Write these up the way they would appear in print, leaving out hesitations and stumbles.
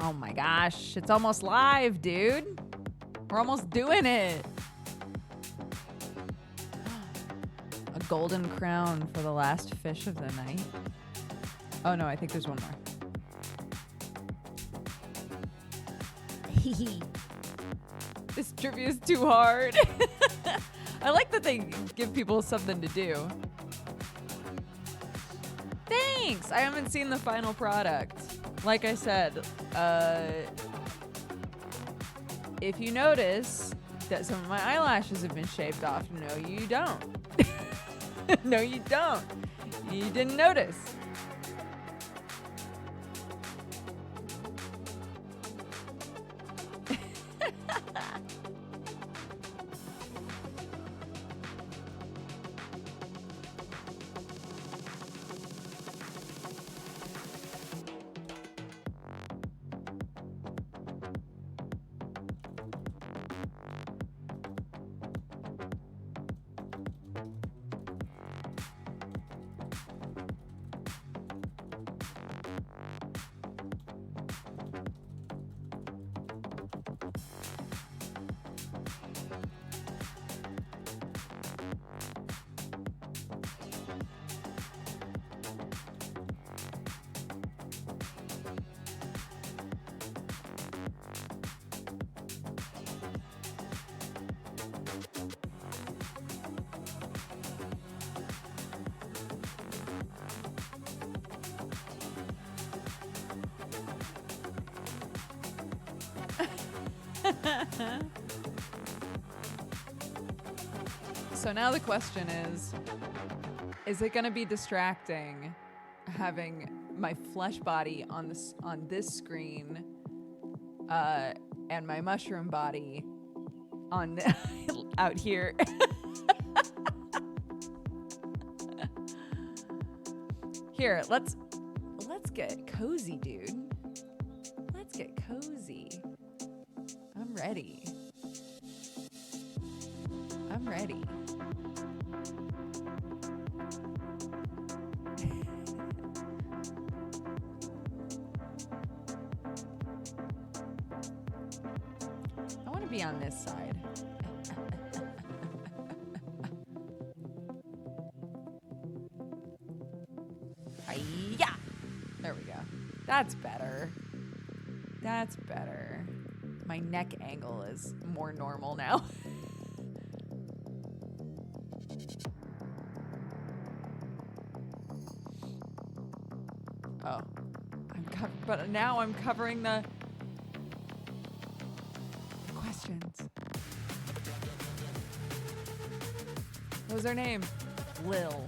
Oh my gosh, it's almost live, dude. We're almost doing it. A golden crown for the last fish of the night. Oh no, I think there's one more. This trivia is too hard. I like that they give people something to do. Thanks! I haven't seen the final product. Like I said, if you notice that some of my eyelashes have been shaved off, no you don't. No you don't. You didn't notice. So now the question is it going to be distracting having my flesh body on this screen and my mushroom body on out here? Here, let's get cozy, dude. Let's get cozy. I'm ready. I'm ready. I want to be on this side. Hi-ya! There we go. That's better. That's better. My neck angle is more normal now. Oh, but now I'm covering the questions. What was her name? Lil.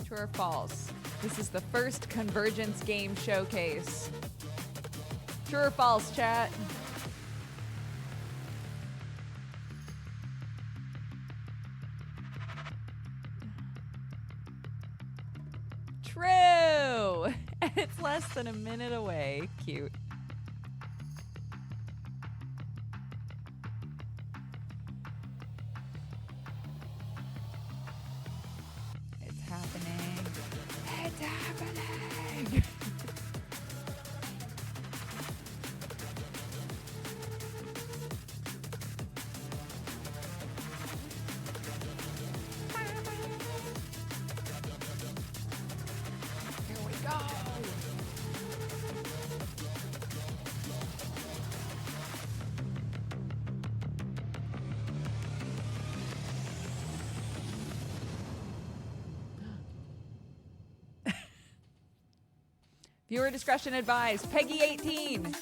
True or false? This is the first Convergence Game Showcase. True or false, chat? True! And it's less than a minute away. Cute. It's happening. It's happening! Here we go! Viewer discretion advised. Peggy 18.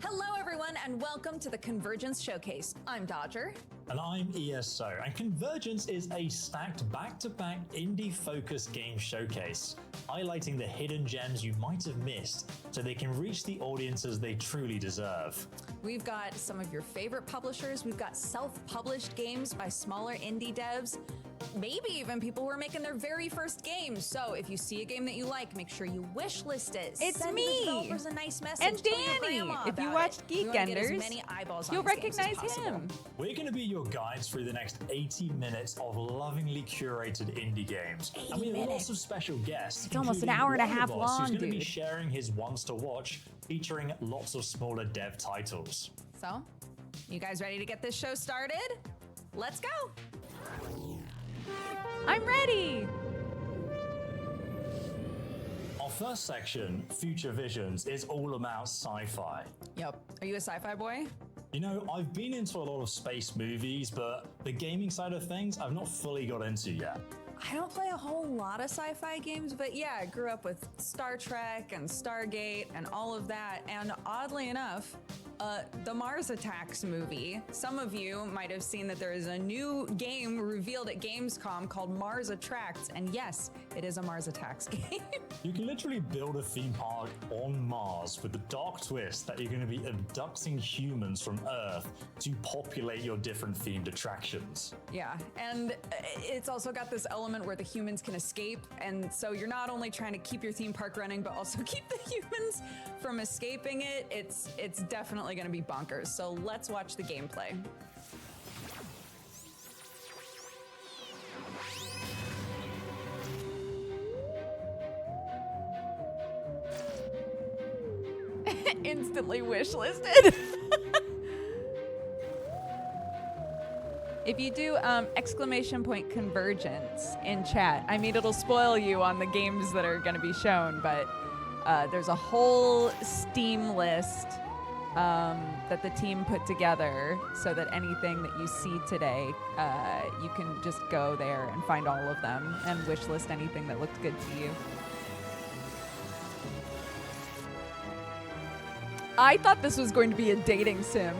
Hello, everyone, and welcome to the Convergence Showcase. I'm Dodger. And I'm ESO, and Convergence is a stacked back-to-back indie-focused game showcase, highlighting the hidden gems you might have missed so they can reach the audiences they truly deserve. We've got some of your favorite publishers. We've got self-published games by smaller indie devs, maybe even people who are making their very first game. So if you see a game that you like, make sure you wish list it. It's Send me. the developers a nice message. And Tell your Danny. grandma If you about watched it. We wanna get as Geekenders, many eyeballs on you'll these games as recognize possible. him. We're going to be your guides through the next 80 minutes of lovingly curated indie games. And we have lots of special guests. It's almost an including hour and a one half of us long, who's going to be dude. sharing his ones to watch, featuring lots of smaller dev titles. So, you guys ready to get this show started? Let's go. I'm ready. Our first section, Future Visions, is all about sci-fi. Yep. Are you a sci-fi boy? You know, I've been into a lot of space movies, but the gaming side of things I've not fully got into yet. I don't play a whole lot of sci-fi games, but yeah, I grew up with Star Trek and Stargate and all of that. And oddly enough, the Mars Attacks movie, some of you might have seen that there is a new game revealed at Gamescom called Mars Attracts. And yes, it is a Mars Attacks game. You can literally build a theme park on Mars with the dark twist that you're going to be abducting humans from Earth to populate your different themed attractions. Yeah, and it's also got this element where the humans can escape, and so you're not only trying to keep your theme park running, but also keep the humans from escaping it. It's definitely going to be bonkers. So let's watch the gameplay. Instantly wish listed. If you do !convergence in chat, I mean, it'll spoil you on the games that are going to be shown, but there's a whole Steam list that the team put together so that anything that you see today, you can just go there and find all of them and wish list anything that looked good to you. I thought this was going to be a dating sim.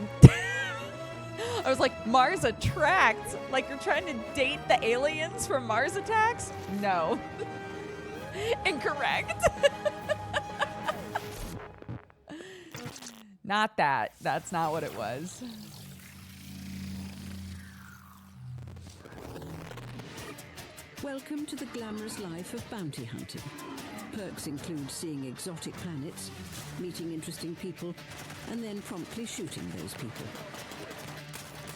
I was like, Mars Attracts? Like you're trying to date the aliens from Mars Attacks? No. Incorrect. Not that. That's not what it was. Welcome to the glamorous life of bounty hunting. Perks include seeing exotic planets, meeting interesting people, and then promptly shooting those people.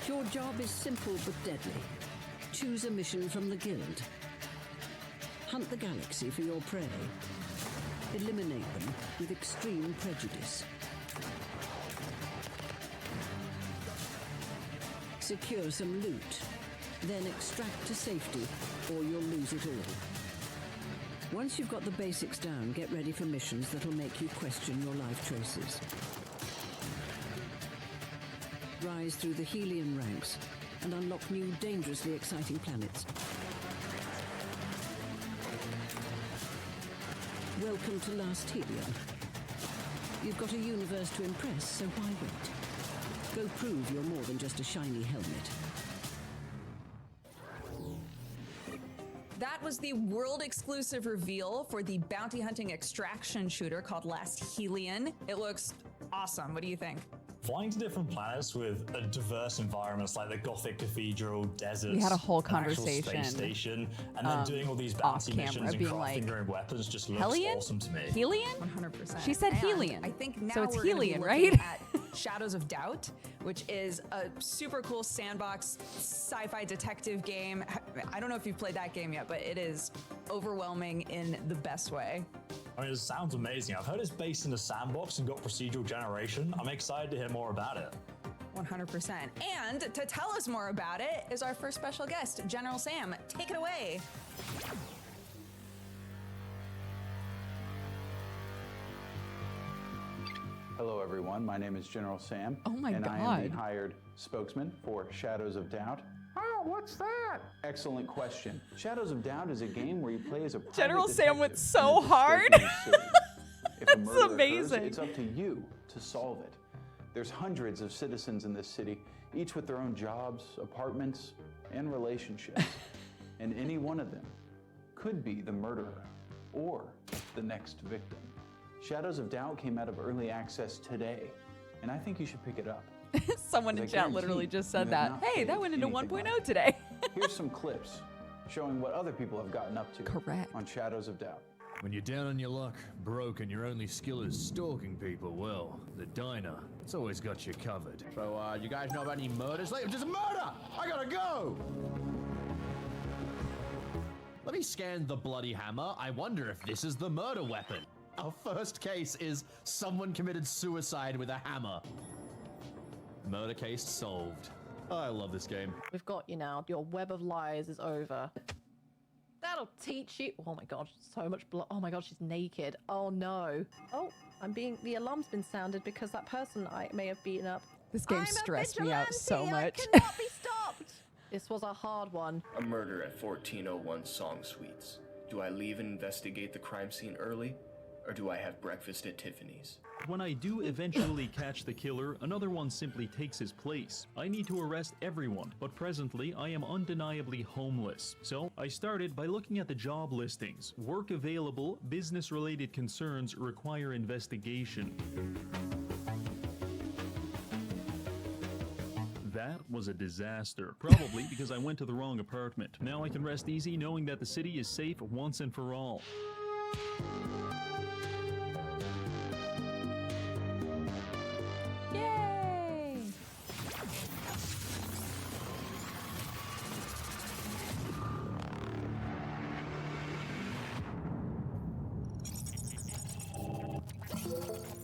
Your job is simple but deadly. Choose a mission from the guild. Hunt the galaxy for your prey. Eliminate them with extreme prejudice. Secure some loot, then extract to safety, or you'll lose it all. Once you've got the basics down, get ready for missions that'll make you question your life choices. Rise through the Helium ranks and unlock new, dangerously exciting planets. Welcome to Last Helium. You've got a universe to impress, so why wait? Go prove you're more than just a shiny helmet. That was the world exclusive reveal for the bounty hunting extraction shooter called Last Helium. It looks awesome. What do you think? Flying to different planets with a diverse environments like the Gothic Cathedral, deserts, We had a whole an actual conversation, space station, and then doing all these bounty off-camera, missions and being crafting like, your own weapons just looks Hellion? awesome to me. Helion? 100%. She said And Helion. I think now So it's we're gonna be Helion, looking right? at Shadows of Doubt, which is a super cool sandbox sci-fi detective game. I don't know if you've played that game yet, but it is overwhelming in the best way. I mean, it sounds amazing. I've heard it's based in a sandbox and got procedural generation. I'm excited to hear more about it. 100%. And to tell us more about it is our first special guest, General Sam. Take it away. Hello, everyone. My name is General Sam. Oh my and I am God. the hired spokesman for Shadows of Doubt. Oh, what's that? Excellent question. Shadows of Doubt is a game where you play as a private General Sam went detective so in a hard. dystopian city. If a That's murder occurs, amazing. it's up to you to solve it. There's hundreds of citizens in this city, each with their own jobs, apartments, and relationships. And any one of them could be the murderer or the next victim. Shadows of Doubt came out of early access today, and I think you should pick it up. Someone in I chat literally guarantee just you said have that. not Hey, that played went into anything 1.0 like it. today. Here's some clips showing what other people have gotten up to Correct. on Shadows of Doubt. When you're down on your luck, broke, and your only skill is stalking people, well, the diner, it's always got you covered. So, you guys know about any murders? There's a murder! I gotta go! Let me scan the bloody hammer. I wonder if this is the murder weapon. Our first case is someone committed suicide with a hammer. Murder case solved. I love this game. We've got you now. Your web of lies is over. That'll teach you. Oh my god, so much blood. Oh my god, she's naked. Oh no. Oh, the alarm's been sounded because that person I may have beaten up. This game stressed me out so much. I cannot be stopped. This was a hard one. A murder at 1401 Song Suites. Do I leave and investigate the crime scene early? Or do I have breakfast at Tiffany's? When I do eventually catch the killer, another one simply takes his place. I need to arrest everyone, but presently I am undeniably homeless. So I started by looking at the job listings. Work available, business-related concerns require investigation. That was a disaster, probably because I went to the wrong apartment. Now I can rest easy knowing that the city is safe once and for all. Yay!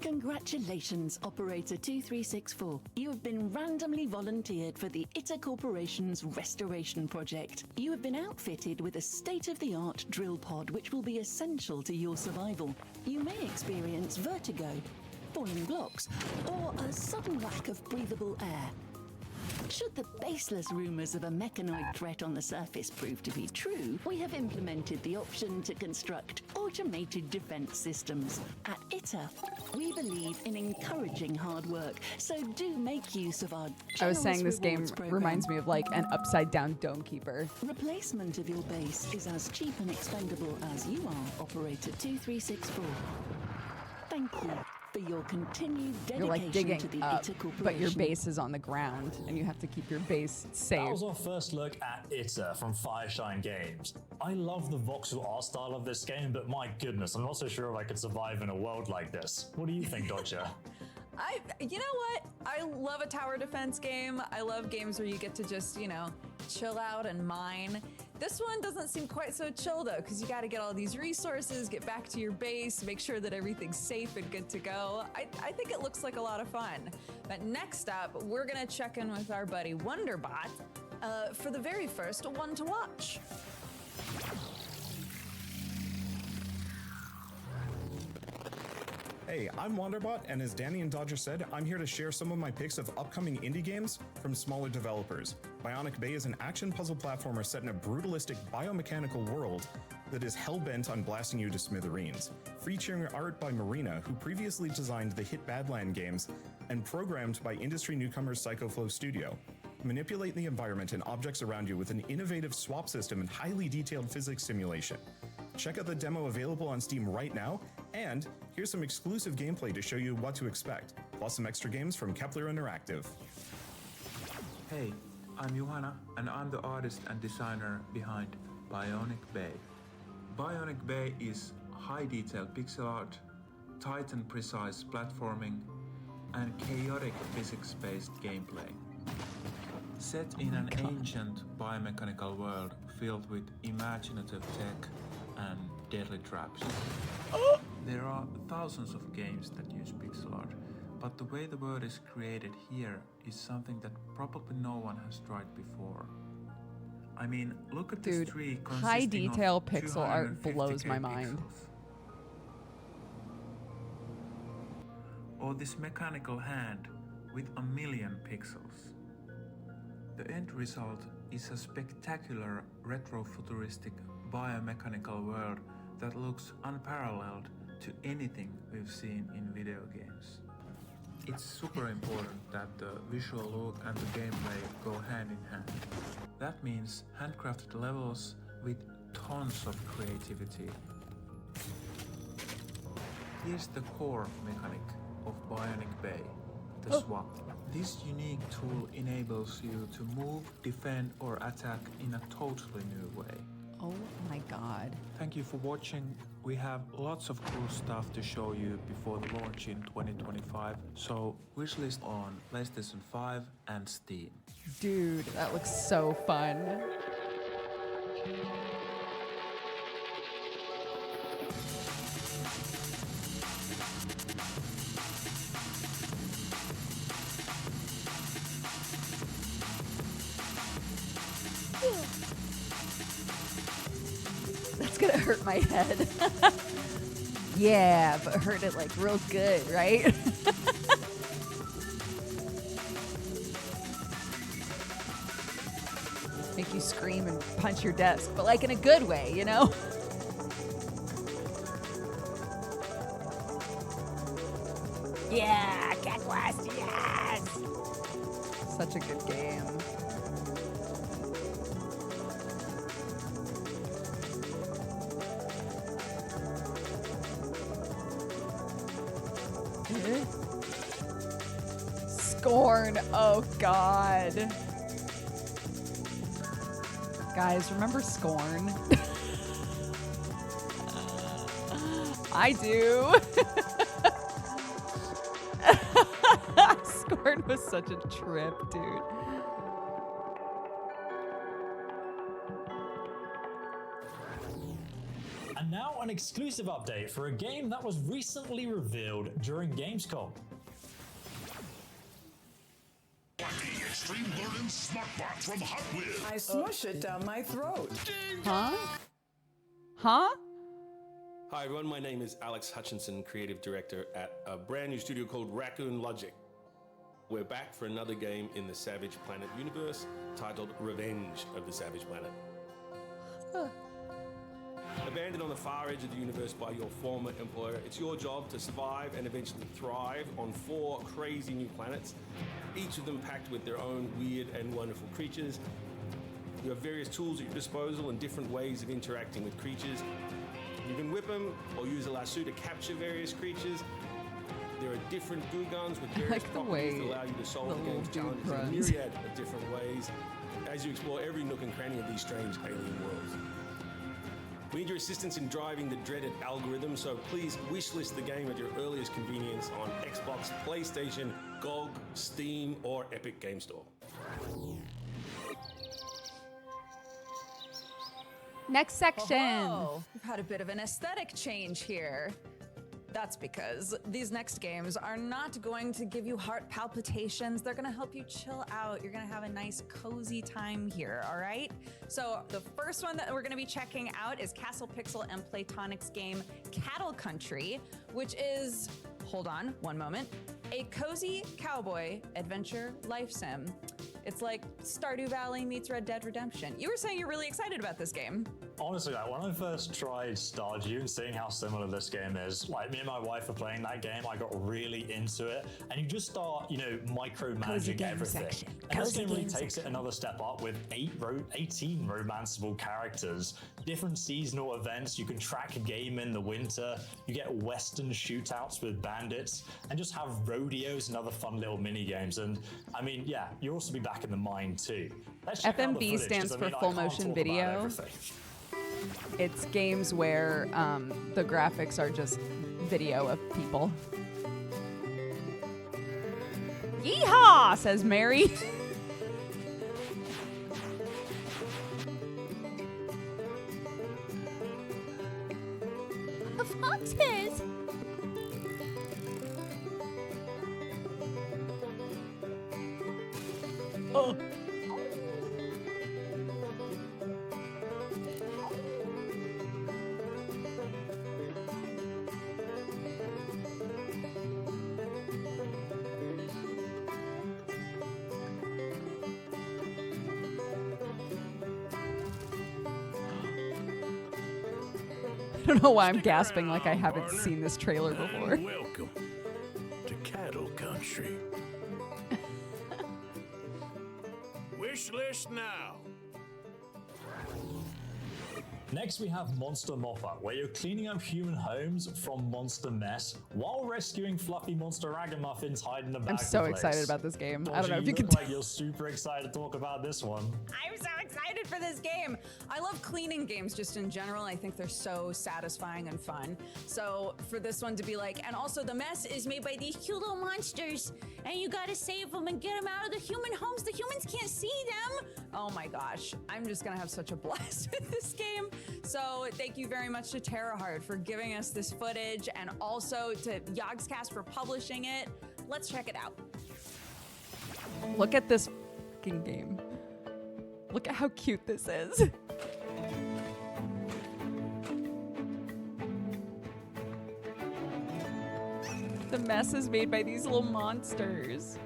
Congratulations, Operator 2364. You have been randomly volunteered for the ITA Corporation's restoration project. You have been outfitted with a state-of-the-art drill pod which will be essential to your survival. You may experience vertigo, falling blocks, or a sudden lack of breathable air. Should the baseless rumors of a mechanoid threat on the surface prove to be true, we have implemented the option to construct automated defense systems. At ITA, we believe in encouraging hard work, so do make use of our I was saying generous this game rewards program. reminds me of like an upside-down dome keeper. Replacement of your base is as cheap and expendable as you are, Operator 2364. Thank you for your continued dedication You're like digging to the up, ITA Corporation. but your base is on the ground, and you have to keep your base That safe. was our first look at ITA from Fireshine Games. I love the voxel art style of this game, but my goodness, I'm not so sure if I could survive in a world like this. What do you think, Dodger? You know what? I love a tower defense game. I love games where you get to just, chill out and mine. This one doesn't seem quite so chill though, because you got to get all these resources, get back to your base, make sure that everything's safe and good to go. I think it looks like a lot of fun. But next up, we're gonna check in with our buddy Wonderbot for the very first one to watch. Hey, I'm Wonderbot, and as Danny and Dodger said, I'm here to share some of my picks of upcoming indie games from smaller developers. Bionic Bay is an action puzzle platformer set in a brutalistic biomechanical world that is hell-bent on blasting you to smithereens. Featuring art by Marina, who previously designed the hit Badland games and programmed by industry newcomer Psychoflow Studio. Manipulate the environment and objects around you with an innovative swap system and highly detailed physics simulation. Check out the demo available on Steam right now, and here's some exclusive gameplay to show you what to expect, plus some extra games from Kepler Interactive. Hey, I'm Johanna, and I'm the artist and designer behind Bionic Bay. Bionic Bay is high-detail pixel art, tight and precise platforming, and chaotic physics-based gameplay. Set in an ancient biomechanical world filled with imaginative tech and deadly traps. There are thousands of games that use pixel art, but the way the world is created here is something that probably no one has tried before. I mean, look at this tree consisting high detail of pixel art 250K blows my mind. pixels. or this mechanical hand with a million pixels. The end result is a spectacular retro-futuristic biomechanical world that looks unparalleled to anything we've seen in video games. It's super important that the visual look and the gameplay go hand in hand. That means handcrafted levels with tons of creativity. Here's the core mechanic of Bionic Bay, the swap. This unique tool enables you to move, defend, or attack in a totally new way. Oh my god. Thank you for watching. We have lots of cool stuff to show you before the launch in 2025, so wishlist on PlayStation 5 and Steam. Dude, that looks so fun. That's gonna hurt my head. Yeah, but hurt it like real good, right? Make you scream and punch your desk, but like in a good way, you know? Yeah, Cat Quest, yes! Such a good game. Scorn, oh god. Guys, remember Scorn? I do. Scorn was such a trip, dude. And now an exclusive update for a game that was recently revealed during Gamescom. Extreme Learning Smartbot from Hot Wheels. I smush it down my throat. Huh? Huh? Hi everyone, my name is Alex Hutchinson, Creative Director at a brand new studio called Raccoon Logic. We're back for another game in the Savage Planet universe titled Revenge of the Savage Planet. Abandoned on the far edge of the universe by your former employer, it's your job to survive and eventually thrive on 4 crazy new planets, each of them packed with their own weird and wonderful creatures. You have various tools at your disposal and different ways of interacting with creatures. You can whip them or use a lasso to capture various creatures. There are different goo guns with various properties that allow you to solve the game's challenges in a myriad of different ways as you explore every nook and cranny of these strange alien worlds. We need your assistance in driving the dreaded algorithm, so please wishlist the game at your earliest convenience on Xbox, PlayStation, GOG, Steam, or Epic Game Store. Next section. Oh, we've had a bit of an aesthetic change here. That's because these next games are not going to give you heart palpitations. They're gonna help you chill out. You're gonna have a nice cozy time here, all right? So the first one that we're gonna be checking out is Castle Pixel and Playtonic's game Cattle Country, which is, hold on one moment, a cozy cowboy adventure life sim. It's like Stardew Valley meets Red Dead Redemption. You were saying you're really excited about this game. Honestly, like, when I first tried Stardew and seeing how similar this game is, like me and my wife were playing that game, I got really into it, and you just start, you know, micromanaging everything. And this game really takes it another step up with 18 romanceable characters, different seasonal events. You can track a game in the winter. You get western shootouts with bandits, and just have rodeos and other fun little mini games. And I mean, yeah, you'll also be back in the mine too. Let's check out the FMV footage, stands 'cause, I for mean, I full can't motion talk about video. everything. It's games where the graphics are just video of people. Yeehaw, says Mary. Foxes! Oh. don't know why I'm gasping like I haven't seen this trailer before. And welcome to Cattle Country. Wish list now. Next, we have Monster Mopper, where you're cleaning up human homes from monster mess while rescuing fluffy monster ragamuffins hiding in the back I'm of the so place. excited about this game. I don't know if Dodgy, you can look like you're super excited to talk about this one. I'm so excited for this game. I love cleaning games just in general. I think they're so satisfying and fun. So for this one to be like, and also the mess is made by these cute little monsters and you gotta save them and get them out of the human homes. The humans can't see them. Oh my gosh. I'm just gonna have such a blast with this game. So thank you very much to TerraHeart for giving us this footage and also to Yogscast for publishing it. Let's check it out. Look at this fucking game. Look at how cute this is. The mess is made by these little monsters.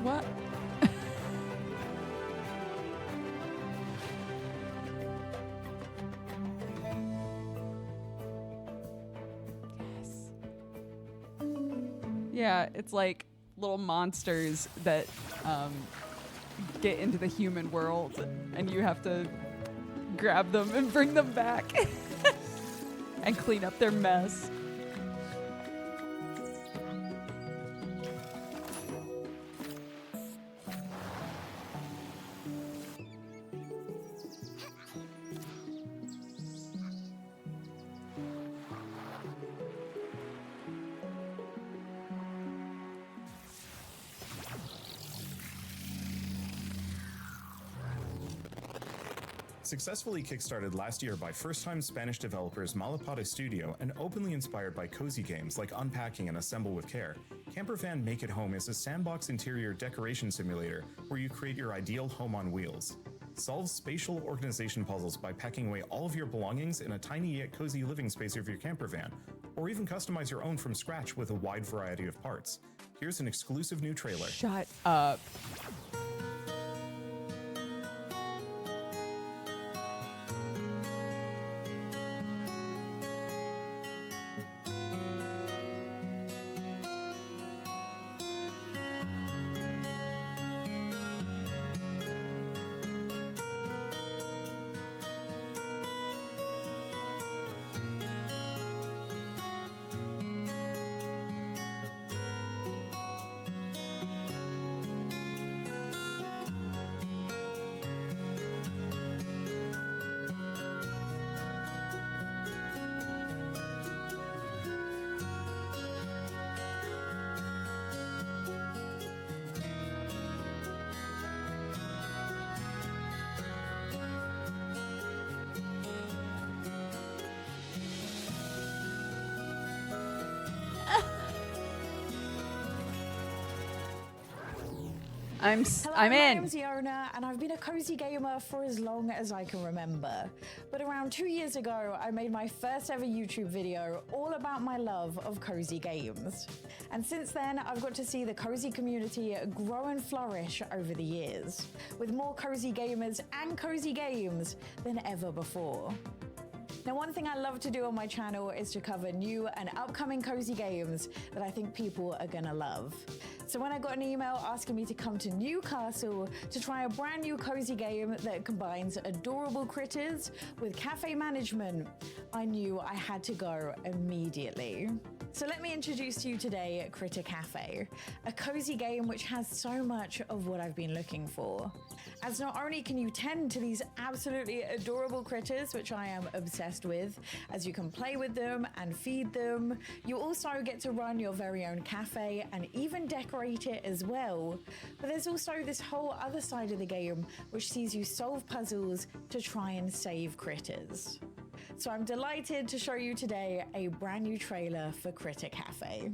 What? Yes. Yeah, it's like little monsters that get into the human world, and you have to grab them and bring them back and clean up their mess. Successfully kickstarted last year by first-time Spanish developers Malapata Studio and openly inspired by cozy games like Unpacking and Assemble with Care, Campervan Make It Home is a sandbox interior decoration simulator where you create your ideal home on wheels. Solve spatial organization puzzles by packing away all of your belongings in a tiny yet cozy living space of your campervan, or even customize your own from scratch with a wide variety of parts. Here's an exclusive new trailer. Shut up. I'm Hello, in. My name's Iona, and I've been a cozy gamer for as long as I can remember. But around 2 years ago, I made my first ever YouTube video all about my love of cozy games. And since then, I've got to see the cozy community grow and flourish over the years, with more cozy gamers and cozy games than ever before. Now, one thing I love to do on my channel is to cover new and upcoming cozy games that I think people are gonna love. So when I got an email asking me to come to Newcastle to try a brand new cozy game that combines adorable critters with cafe management, I knew I had to go immediately. So let me introduce to you today Critter Cafe, a cozy game which has so much of what I've been looking for. as not only can you tend to these absolutely adorable critters, which I am obsessed with, as you can play with them and feed them, you also get to run your very own cafe and even decorate it as well. But there's also this whole other side of the game which sees you solve puzzles to try and save critters. So I'm delighted to show you today a brand new trailer for Critter Cafe.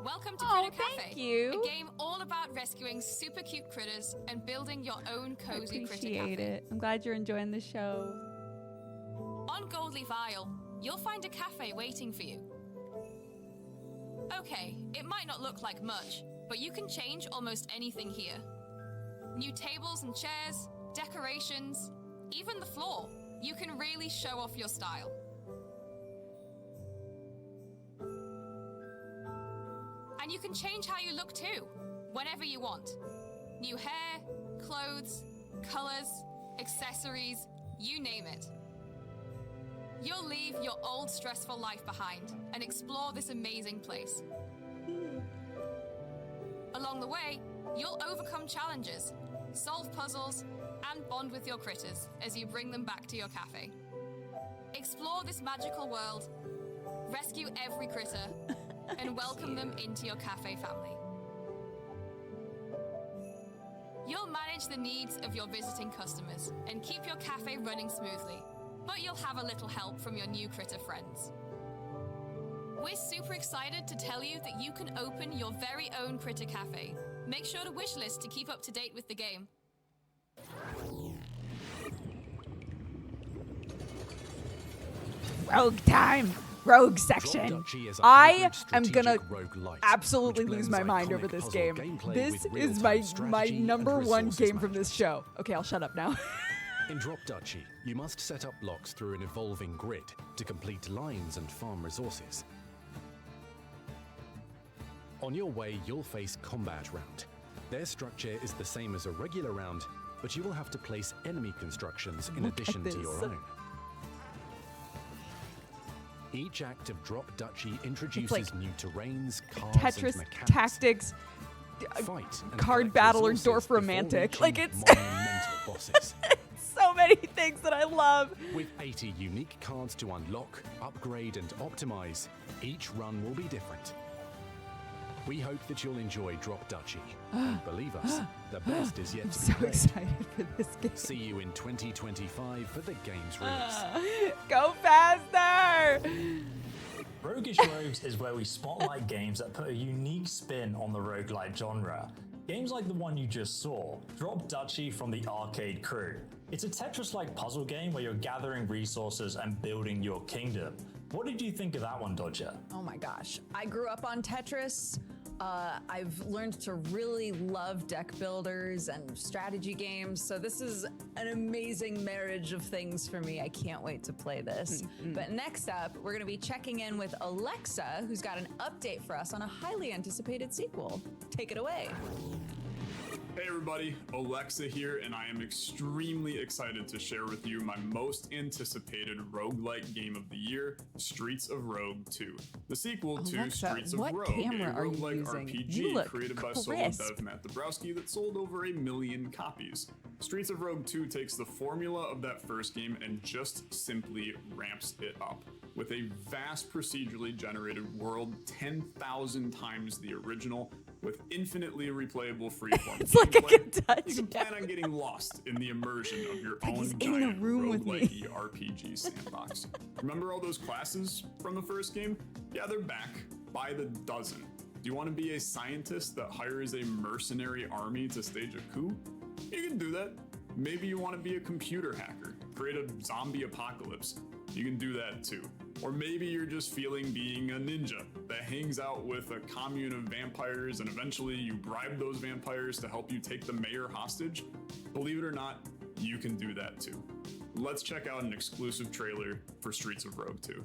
Welcome to Critter Cafe, thank you. a game all about rescuing super cute critters and building your own cozy critter Appreciate cafe. it. I'm glad you're enjoying the show. On Goldleaf Isle, you'll find a cafe waiting for you. Okay, it might not look like much, but you can change almost anything here. New tables and chairs, decorations, even the floor. You can really show off your style. And you can change how you look too, whenever you want. New hair, clothes, colors, accessories, you name it. You'll leave your old stressful life behind and explore this amazing place. Along the way, you'll overcome challenges, solve puzzles, and bond with your critters as you bring them back to your cafe. Explore this magical world, rescue every critter, and welcome them into your cafe family. You'll manage the needs of your visiting customers and keep your cafe running smoothly, but you'll have a little help from your new critter friends. We're super excited to tell you that you can open your very own Critter Cafe. Make sure to wishlist to keep up to date with the game. Rogue time! Rogue section! I am gonna absolutely lose my mind over this game. This is my number one game from this show. Okay, I'll shut up now. In Drop Duchy, you must set up blocks through an evolving grid to complete lines and farm resources. On your way, you'll face combat round. Their structure is the same as a regular round, but you will have to place enemy constructions in addition to your own. Each act of Drop Duchy introduces like new terrains, cards, Tetris, and mechanics. tactics, Fight and card collect battle, or resources Dorf before Romantic. reaching Like it's monumental bosses. so many things that I love. With 80 unique cards to unlock, upgrade, and optimize, each run will be different. We hope that you'll enjoy Drop Duchy. And believe us, the best is yet to be So played. excited for this game. See you in 2025 for the game's release. Go faster! Roguish Rogues is where we spotlight games that put a unique spin on the roguelite genre. Games like the one you just saw, Drop Duchy from the Arcade Crew. It's a Tetris-like puzzle game where you're gathering resources and building your kingdom. What did you think of that one, Dodger? Oh my gosh. I grew up on Tetris. I've learned to really love deck builders and strategy games. So this is an amazing marriage of things for me. I can't wait to play this. But next up, we're going to be checking in with Alexa, who's got an update for us on a highly anticipated sequel. Take it away. Hey everybody, Alexa here, and I am extremely excited to share with you my most anticipated roguelike game of the year, Streets of Rogue 2. The sequel to Alexa, Streets of what Rogue, camera a are you roguelike using? RPG You look created by solo crisp. dev Matt Dabrowski that sold over 1 million copies. Streets of Rogue 2 takes the formula of that first game and just simply ramps it up. With a vast procedurally generated world 10,000 times the original, with infinitely replayable freeform It's like I can touch you can plan on getting lost in the immersion of your Like own he's in a giant room with me. roguelike RPG sandbox. Remember all those classes from the first game? Yeah, they're back by the dozen. Do you want to be a scientist that hires a mercenary army to stage a coup? You can do that. Maybe you want to be a computer hacker, create a zombie apocalypse. You can do that too. Or maybe you're just feeling being a ninja that hangs out with a commune of vampires and eventually you bribe those vampires to help you take the mayor hostage. Believe it or not, you can do that too. Let's check out an exclusive trailer for Streets of Rogue 2.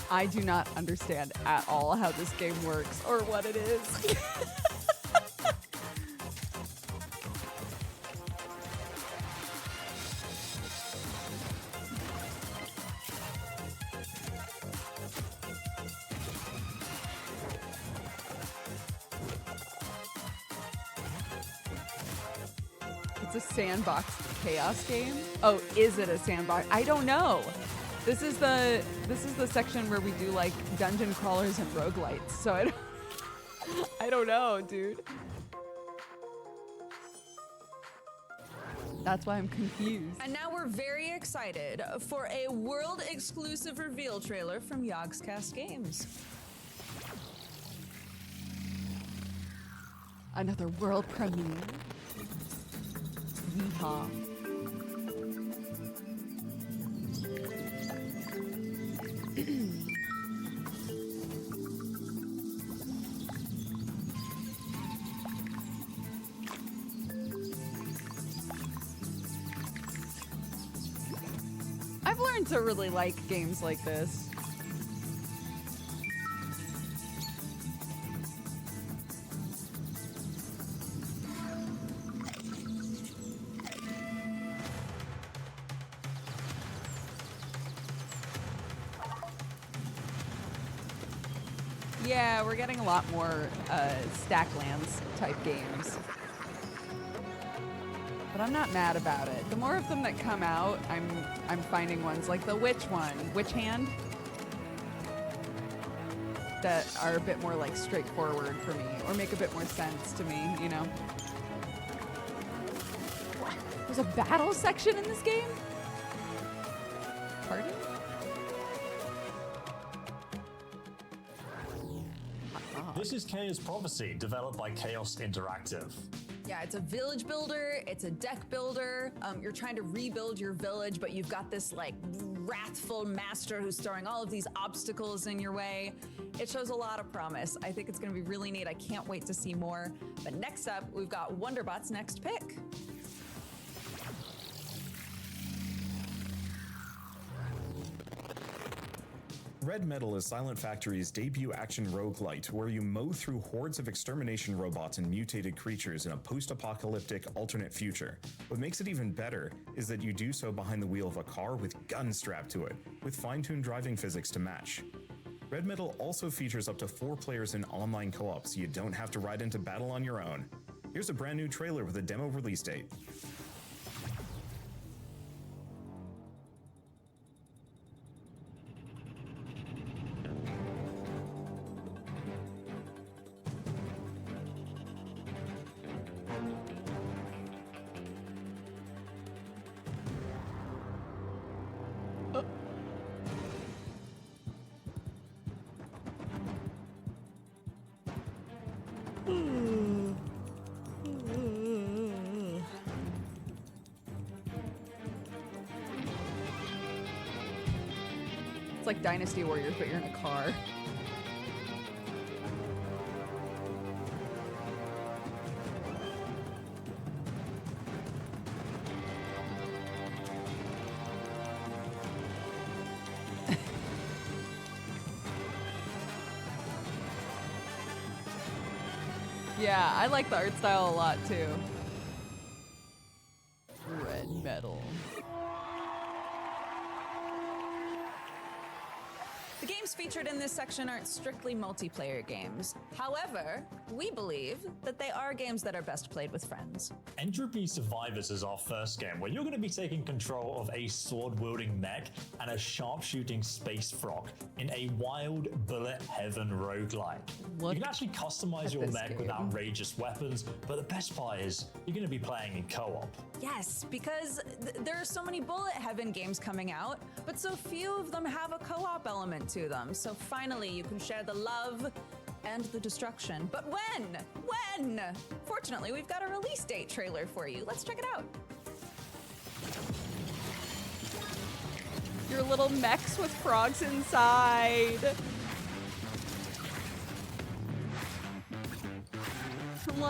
I do not understand at all how this game works or what it is. It's a sandbox chaos game. Oh, is it a sandbox? I don't know. This is the section where we do like dungeon crawlers and roguelites. So I don't know, dude. That's why I'm confused. And now we're very excited for a world-exclusive reveal trailer from Yogscast Games. Another world premiere. Yeehaw. I've learned to really like games like this. Yeah, we're getting a lot more Stacklands type games. But I'm not mad about it. The more of them that come out, I'm finding ones like the Witch one, Witch Hand, that are a bit more like straightforward for me, or make a bit more sense to me, you know? There's a battle section in this game? Pardon? This is Chaos Prophecy, developed by Chaos Interactive. Yeah, it's a village builder, it's a deck builder. You're trying to rebuild your village, but you've got this like wrathful master who's throwing all of these obstacles in your way. It shows a lot of promise. I think it's gonna be really neat. I can't wait to see more. But next up, we've got Wonderbot's next pick. Red Metal is Silent Factory's debut action roguelite, where you mow through hordes of extermination robots and mutated creatures in a post-apocalyptic alternate future. What makes it even better is that you do so behind the wheel of a car with guns strapped to it, with fine-tuned driving physics to match. Red Metal also features up to 4 players in online co-op, so you don't have to ride into battle on your own. Here's a brand new trailer with a demo release date. It's like Dynasty Warriors, but you're in a car. Yeah, I like the art style a lot too. Red Metal. The games featured in this section aren't strictly multiplayer games. However, we believe that they are games that are best played with friends. Entropy Survivors is our first game, where you're going to be taking control of a sword-wielding mech and a sharpshooting space frog in a wild bullet heaven roguelike. You can actually customize your mech with outrageous weapons, but the best part is you're going to be playing in co-op. Yes, because there are so many bullet heaven games coming out, but so few of them have a co-op element to them. So finally, you can share the love and the destruction. But when? When? Fortunately, we've got a release date trailer for you. Let's check it out. Your little mechs with frogs inside. Look.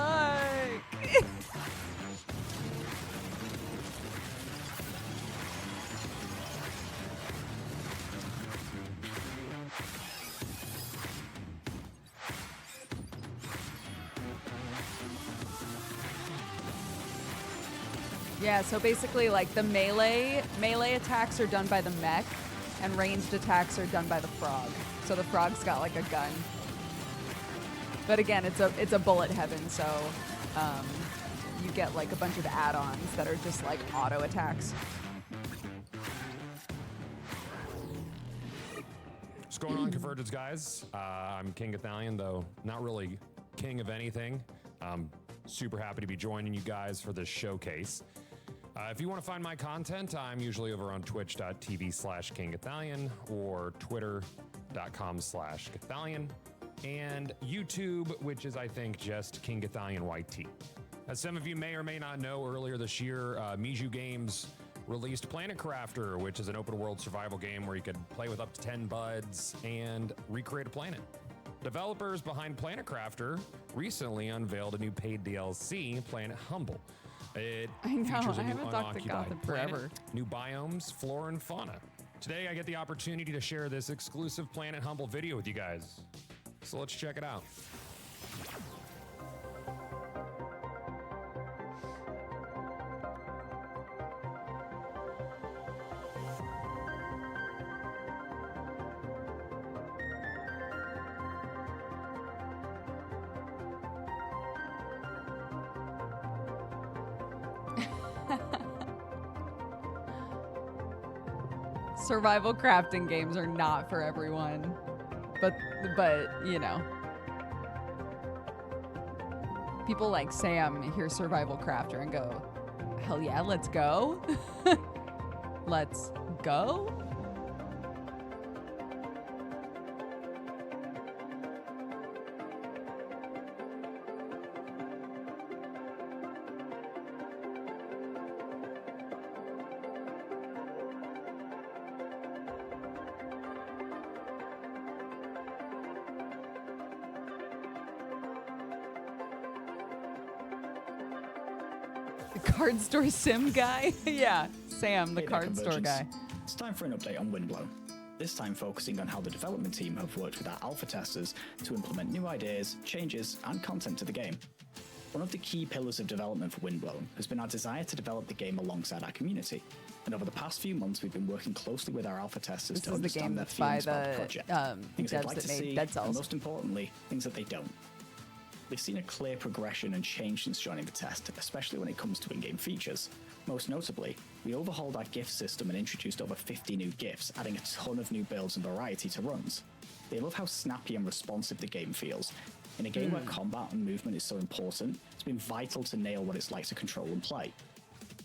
Yeah, so basically like the melee attacks are done by the mech and ranged attacks are done by the frog. So the frog's got like a gun. But again, it's a bullet heaven, so you get like a bunch of add-ons that are just like auto attacks. What's going on, Convergence guys? I'm King Ithalian, though not really king of anything. Super happy to be joining you guys for this showcase. If you want to find my content, I'm usually over on twitch.tv/KingIthalian or twitter.com/Ithalian and YouTube, which is, I think, just King Ithalian YT. As some of you may or may not know, earlier this year, Miju Games released Planet Crafter, which is an open world survival game where you could play with up to 10 buds and recreate a planet. Developers behind Planet Crafter recently unveiled a new paid DLC, Planet Humble. It features a new unoccupied planet, new biomes, flora, and fauna. Today, I get the opportunity to share this exclusive Planet Humble video with you guys. So let's check it out. Survival crafting games are not for everyone, but you know, people like Sam hear survival crafter and go, hell yeah, let's go. Let's go. Card store sim guy? Yeah, Sam, the card store guy. It's time for an update on Windblown. This time focusing on how the development team have worked with our alpha testers to implement new ideas, changes, and content to the game. One of the key pillars of development for Windblown has been our desire to develop the game alongside our community. And over the past few months, we've been working closely with our alpha testers to understand their feelings about the project. Things they'd like to see, and most importantly, things that they don't. We've seen a clear progression and change since joining the test, especially when it comes to in-game features. Most notably, we overhauled our gift system and introduced over 50 new gifts, adding a ton of new builds and variety to runs. They love how snappy and responsive the game feels. In a game where combat and movement is so important, it's been vital to nail what it's like to control and play.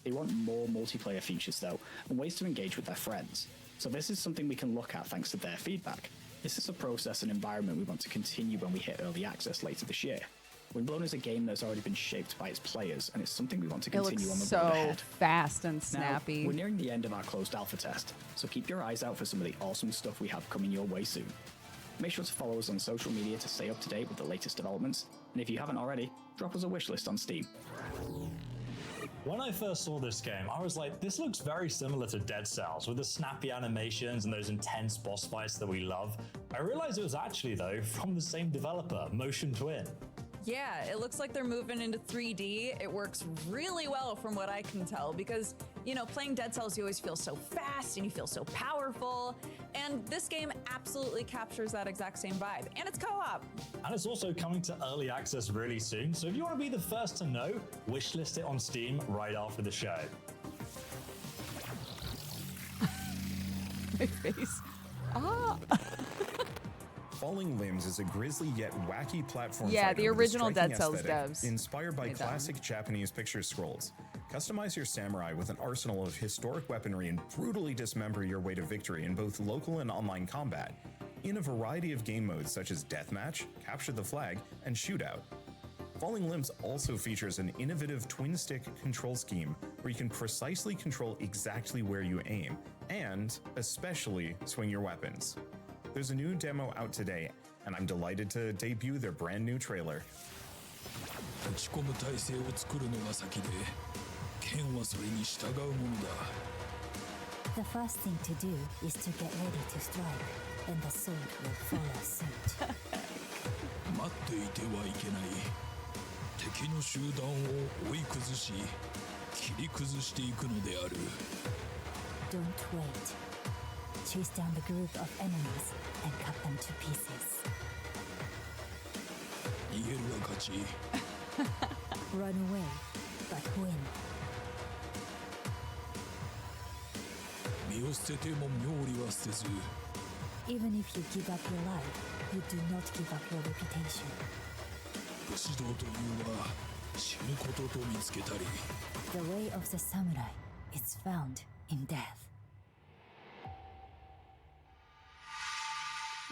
They want more multiplayer features though, and ways to engage with their friends. So this is something we can look at thanks to their feedback. This is a process and environment we want to continue when we hit early access later this year. Windblown is a game that's already been shaped by its players, and it's something we want to continue on the road ahead. So fast and snappy. Now, we're nearing the end of our closed alpha test, so keep your eyes out for some of the awesome stuff we have coming your way soon. Make sure to follow us on social media to stay up to date with the latest developments, and if you haven't already, drop us a wishlist on Steam. When I first saw this game, I was like, this looks very similar to Dead Cells with the snappy animations and those intense boss fights that we love. I realized it was actually, though, from the same developer, Motion Twin. Yeah, it looks like they're moving into 3D. It works really well from what I can tell because, you know, playing Dead Cells, you always feel so fast and you feel so powerful. And this game absolutely captures that exact same vibe. And it's co-op. And it's also coming to early access really soon. So if you want to be the first to know, wishlist it on Steam right after the show. My face. Ah. Falling Limbs is a grisly yet wacky platform Yeah, fighter the with a original striking Dead Cells aesthetic, devs inspired by made that classic Japanese picture scrolls. Customize your samurai with an arsenal of historic weaponry and brutally dismember your way to victory in both local and online combat, in a variety of game modes such as Deathmatch, Capture the Flag, and Shootout. Falling Limbs also features an innovative twin-stick control scheme where you can precisely control exactly where you aim, and especially swing your weapons. There's a new demo out today, and I'm delighted to debut their brand new trailer. The first thing to do is to get ready to strike, and the sword will follow suit. 待っていてはいけない。敵の集団を追い崩し、Don't wait. Chase down the group of enemies and cut them to pieces. Run away, but win. Even if you give up your life, you do not give up your reputation. The way of the samurai is found in death.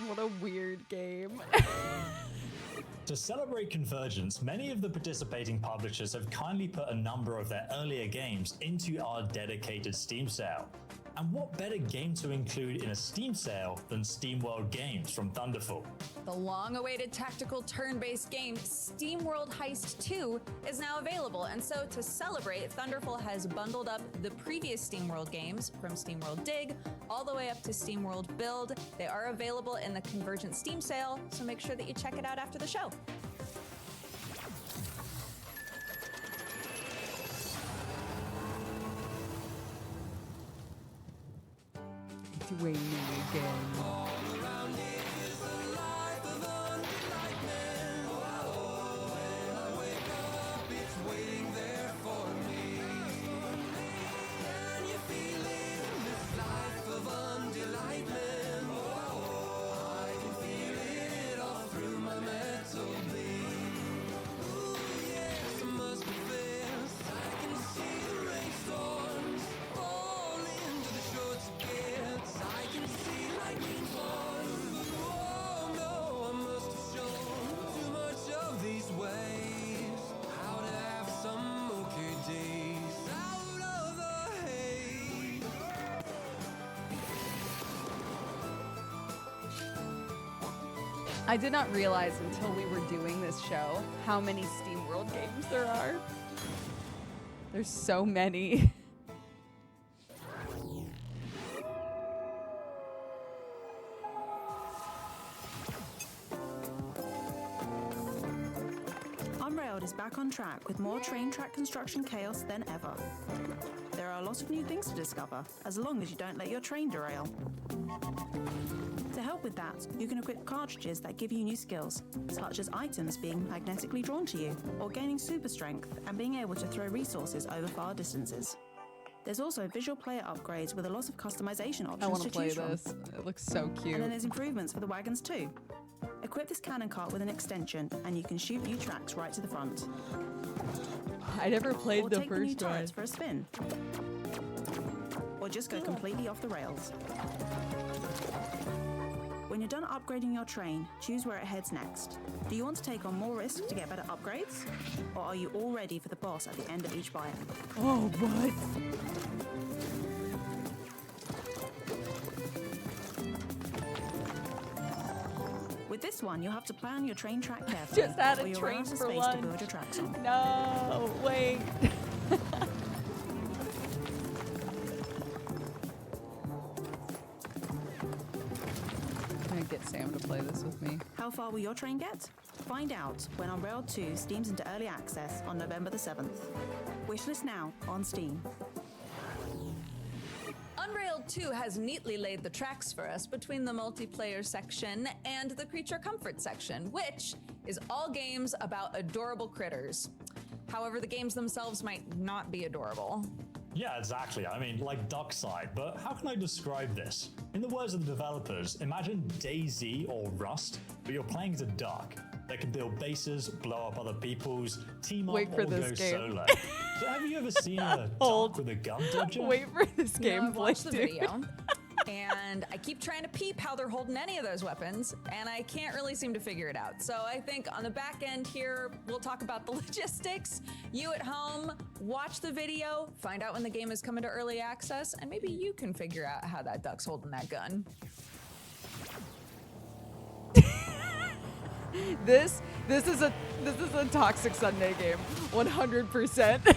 What a weird game. To celebrate Convergence, many of the participating publishers have kindly put a number of their earlier games into our dedicated Steam sale. And what better game to include in a Steam sale than SteamWorld Games from Thunderful? The long-awaited tactical turn-based game SteamWorld Heist 2 is now available, and so to celebrate, Thunderful has bundled up the previous SteamWorld games from SteamWorld Dig all the way up to SteamWorld Build. They are available in the Convergence Steam sale, so make sure that you check it out after the show. It's raining again. I did not realize until we were doing this show how many SteamWorld games there are. There's so many. Unrailed is back on track with more train track construction chaos than ever. There are a lot of new things to discover, as long as you don't let your train derail. To help with that, you can equip cartridges that give you new skills, such as items being magnetically drawn to you, or gaining super strength and being able to throw resources over far distances. There's also visual player upgrades with a lot of customization options I want to play choose from. this. It looks so cute. And then there's improvements for the wagons too. Equip this cannon cart with an extension, and you can shoot new tracks right to the front. I never played or the take the new first one. turrets for a spin. Or just go completely off the rails. When you're done upgrading your train, choose where it heads next. Do you want to take on more risk to get better upgrades? Or are you all ready for the boss at the end of each biome? Oh, what? With this one, you'll have to plan your train track carefully. Just add or a you'll run train out of for space lunch. to build your tracks on. No, wait. I'm gonna get Sam to play this with me. How far will your train get? Find out when Unrailed 2 steams into early access on November the 7th. Wishlist now on Steam. Unrailed 2 has neatly laid the tracks for us between the multiplayer section and the creature comfort section, which is all games about adorable critters. However, the games themselves might not be adorable. Yeah, exactly. I mean, like Duckside, but how can I describe this? In the words of the developers, imagine DayZ or Rust, but you're playing as a duck that can build bases, blow up other people's, team up, Wait for or this go game. solo. So have you ever seen a duck with a gun dodger? Wait for this You know, game, I've watched the dude. video, and I keep trying to peep how they're holding any of those weapons, and I can't really seem to figure it out. So I think on the back end here, we'll talk about the logistics. You at home, watch the video, find out when the game is coming to early access, and maybe you can figure out how that duck's holding that gun. This is a Toxic Sunday game, 100%.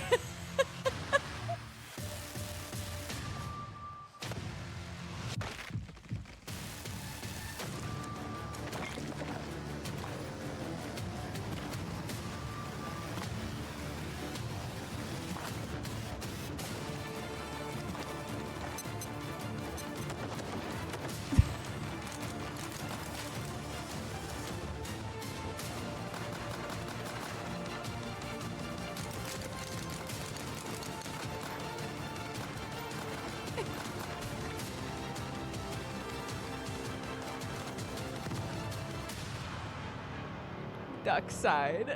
duck side.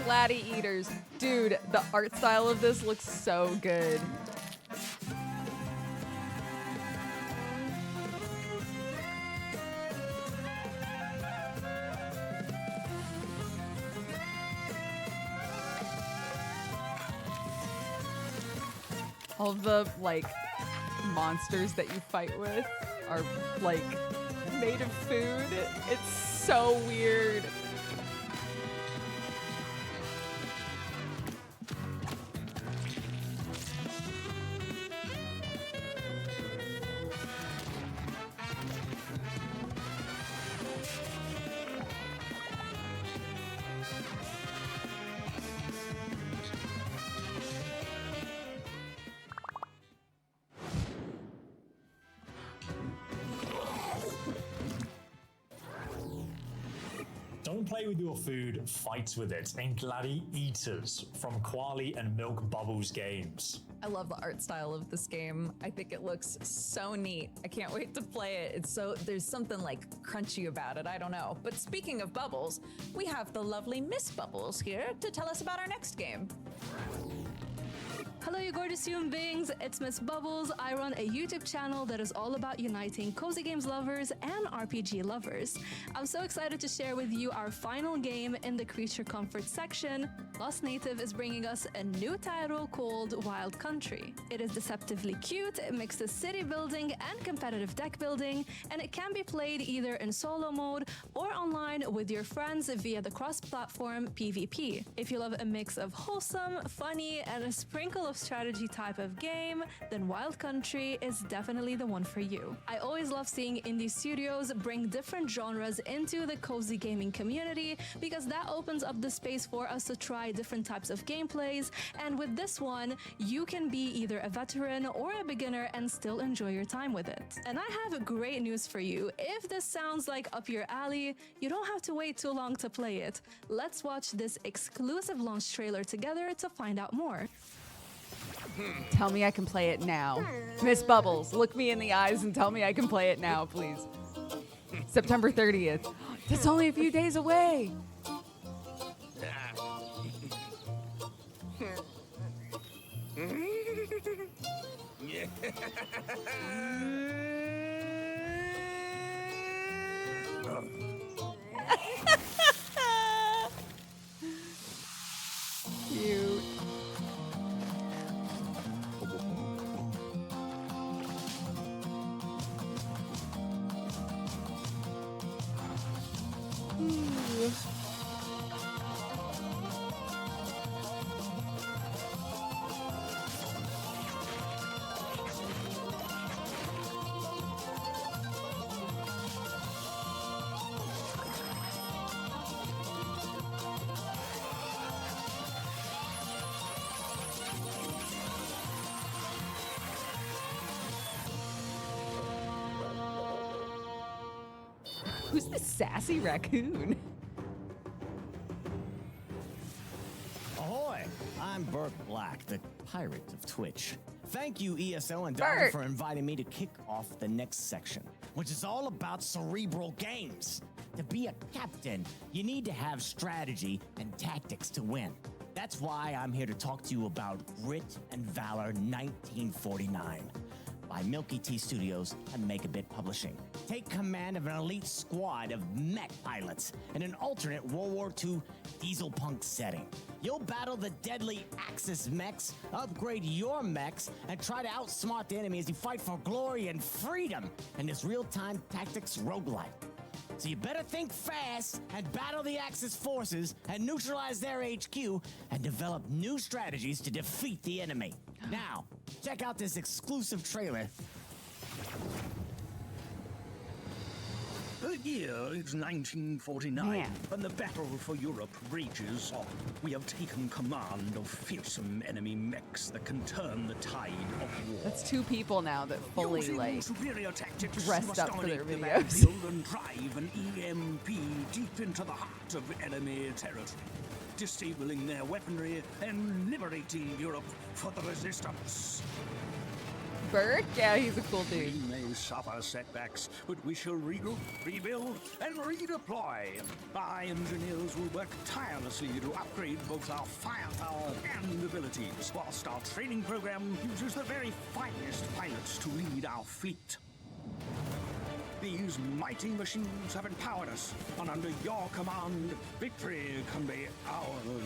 Gladiators. Dude, the art style of this looks so good. All the, like, monsters that you fight with are, like, made of food. It's so weird. Don't play with your food, fight with it in Gladiators from Quali and Milk Bubbles Games. I love the art style of this game. I think it looks so neat. I can't wait to play it. It's so, there's something like crunchy about it. I don't know. But speaking of Bubbles, we have the lovely Miss Bubbles here to tell us about our next game. Hello, you gorgeous human beings. It's Miss Bubbles. I run a YouTube channel that is all about uniting cozy games lovers and RPG lovers. I'm so excited to share with you our final game in the Creature Comfort section. Lost Native is bringing us a new title called Wild Country. It is deceptively cute, it mixes city building and competitive deck building, and it can be played either in solo mode or online with your friends via the cross-platform PvP. If you love a mix of wholesome, funny, and a sprinkle of strategy type of game, then Wild Country is definitely the one for you. I always love seeing indie studios bring different genres into the cozy gaming community because that opens up the space for us to try different types of gameplays, and with this one, you can be either a veteran or a beginner and still enjoy your time with it. And I have great news for you. If this sounds like up your alley, you don't have to wait too long to play it. Let's watch this exclusive launch trailer together to find out more. Tell me I can play it now. Miss Bubbles, look me in the eyes and tell me I can play it now, please. September 30th. That's only a few days away. Cute. Who's the sassy raccoon? Ahoy! I'm Burt Black, the pirate of Twitch. Thank you, ESL and Darwin, for inviting me to kick off the next section, which is all about cerebral games. To be a captain, you need to have strategy and tactics to win. That's why I'm here to talk to you about Grit and Valor 1949 by Milky Tea Studios and Megabit Publishing. Take command of an elite squad of mech pilots in an alternate World War II diesel punk setting. You'll battle the deadly Axis mechs, upgrade your mechs, and try to outsmart the enemy as you fight for glory and freedom in this real-time tactics roguelike. So you better think fast and battle the Axis forces and neutralize their HQ and develop new strategies to defeat the enemy. Now, check out this exclusive trailer. The year is 1949, and the battle for Europe rages on. We have taken command of fearsome enemy mechs that can turn the tide of war. That's two people now that fully Using like superior tactics, dressed must up for their dominate the videos. battlefield and drive an EMP deep into the heart of enemy territory, disabling their weaponry and liberating Europe for the resistance. Burke? Yeah, he's a cool dude. We may suffer setbacks, but we shall regroup, rebuild, and redeploy. Our engineers will work tirelessly to upgrade both our firepower and abilities, whilst our training program uses the very finest pilots to lead our fleet. These mighty machines have empowered us, and under your command, victory can be ours.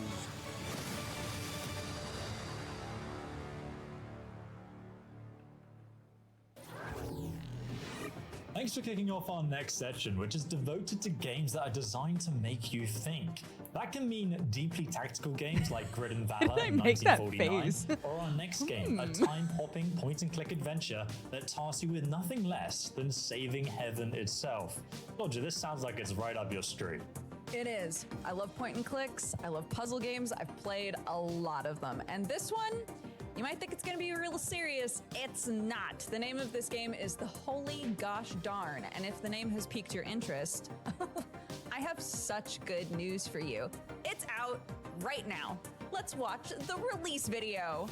Thanks for kicking off our next section, which is devoted to games that are designed to make you think. That can mean deeply tactical games like Grid and Valor in make that 1949, face. or our next game, a time-hopping point-and-click adventure that tasks you with nothing less than saving heaven itself. Dodger, this sounds like it's right up your street. It is. I love point and clicks. I love puzzle games. I've played a lot of them. And this one, you might think it's going to be real serious. It's not. The name of this game is The Holy Gosh Darn. And if the name has piqued your interest, I have such good news for you. It's out right now. Let's watch the release video.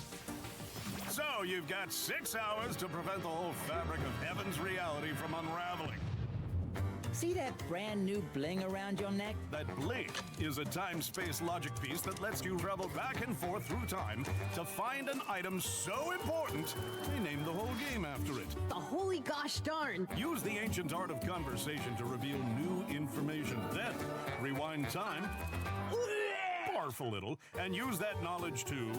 So you've got 6 hours to prevent the whole fabric of heaven's reality from unraveling. See that brand new bling around your neck? That bling is a time-space logic piece that lets you travel back and forth through time to find an item so important, they named the whole game after it. The holy gosh darn! Use the ancient art of conversation to reveal new information. Then, rewind time, barf a little, and use that knowledge to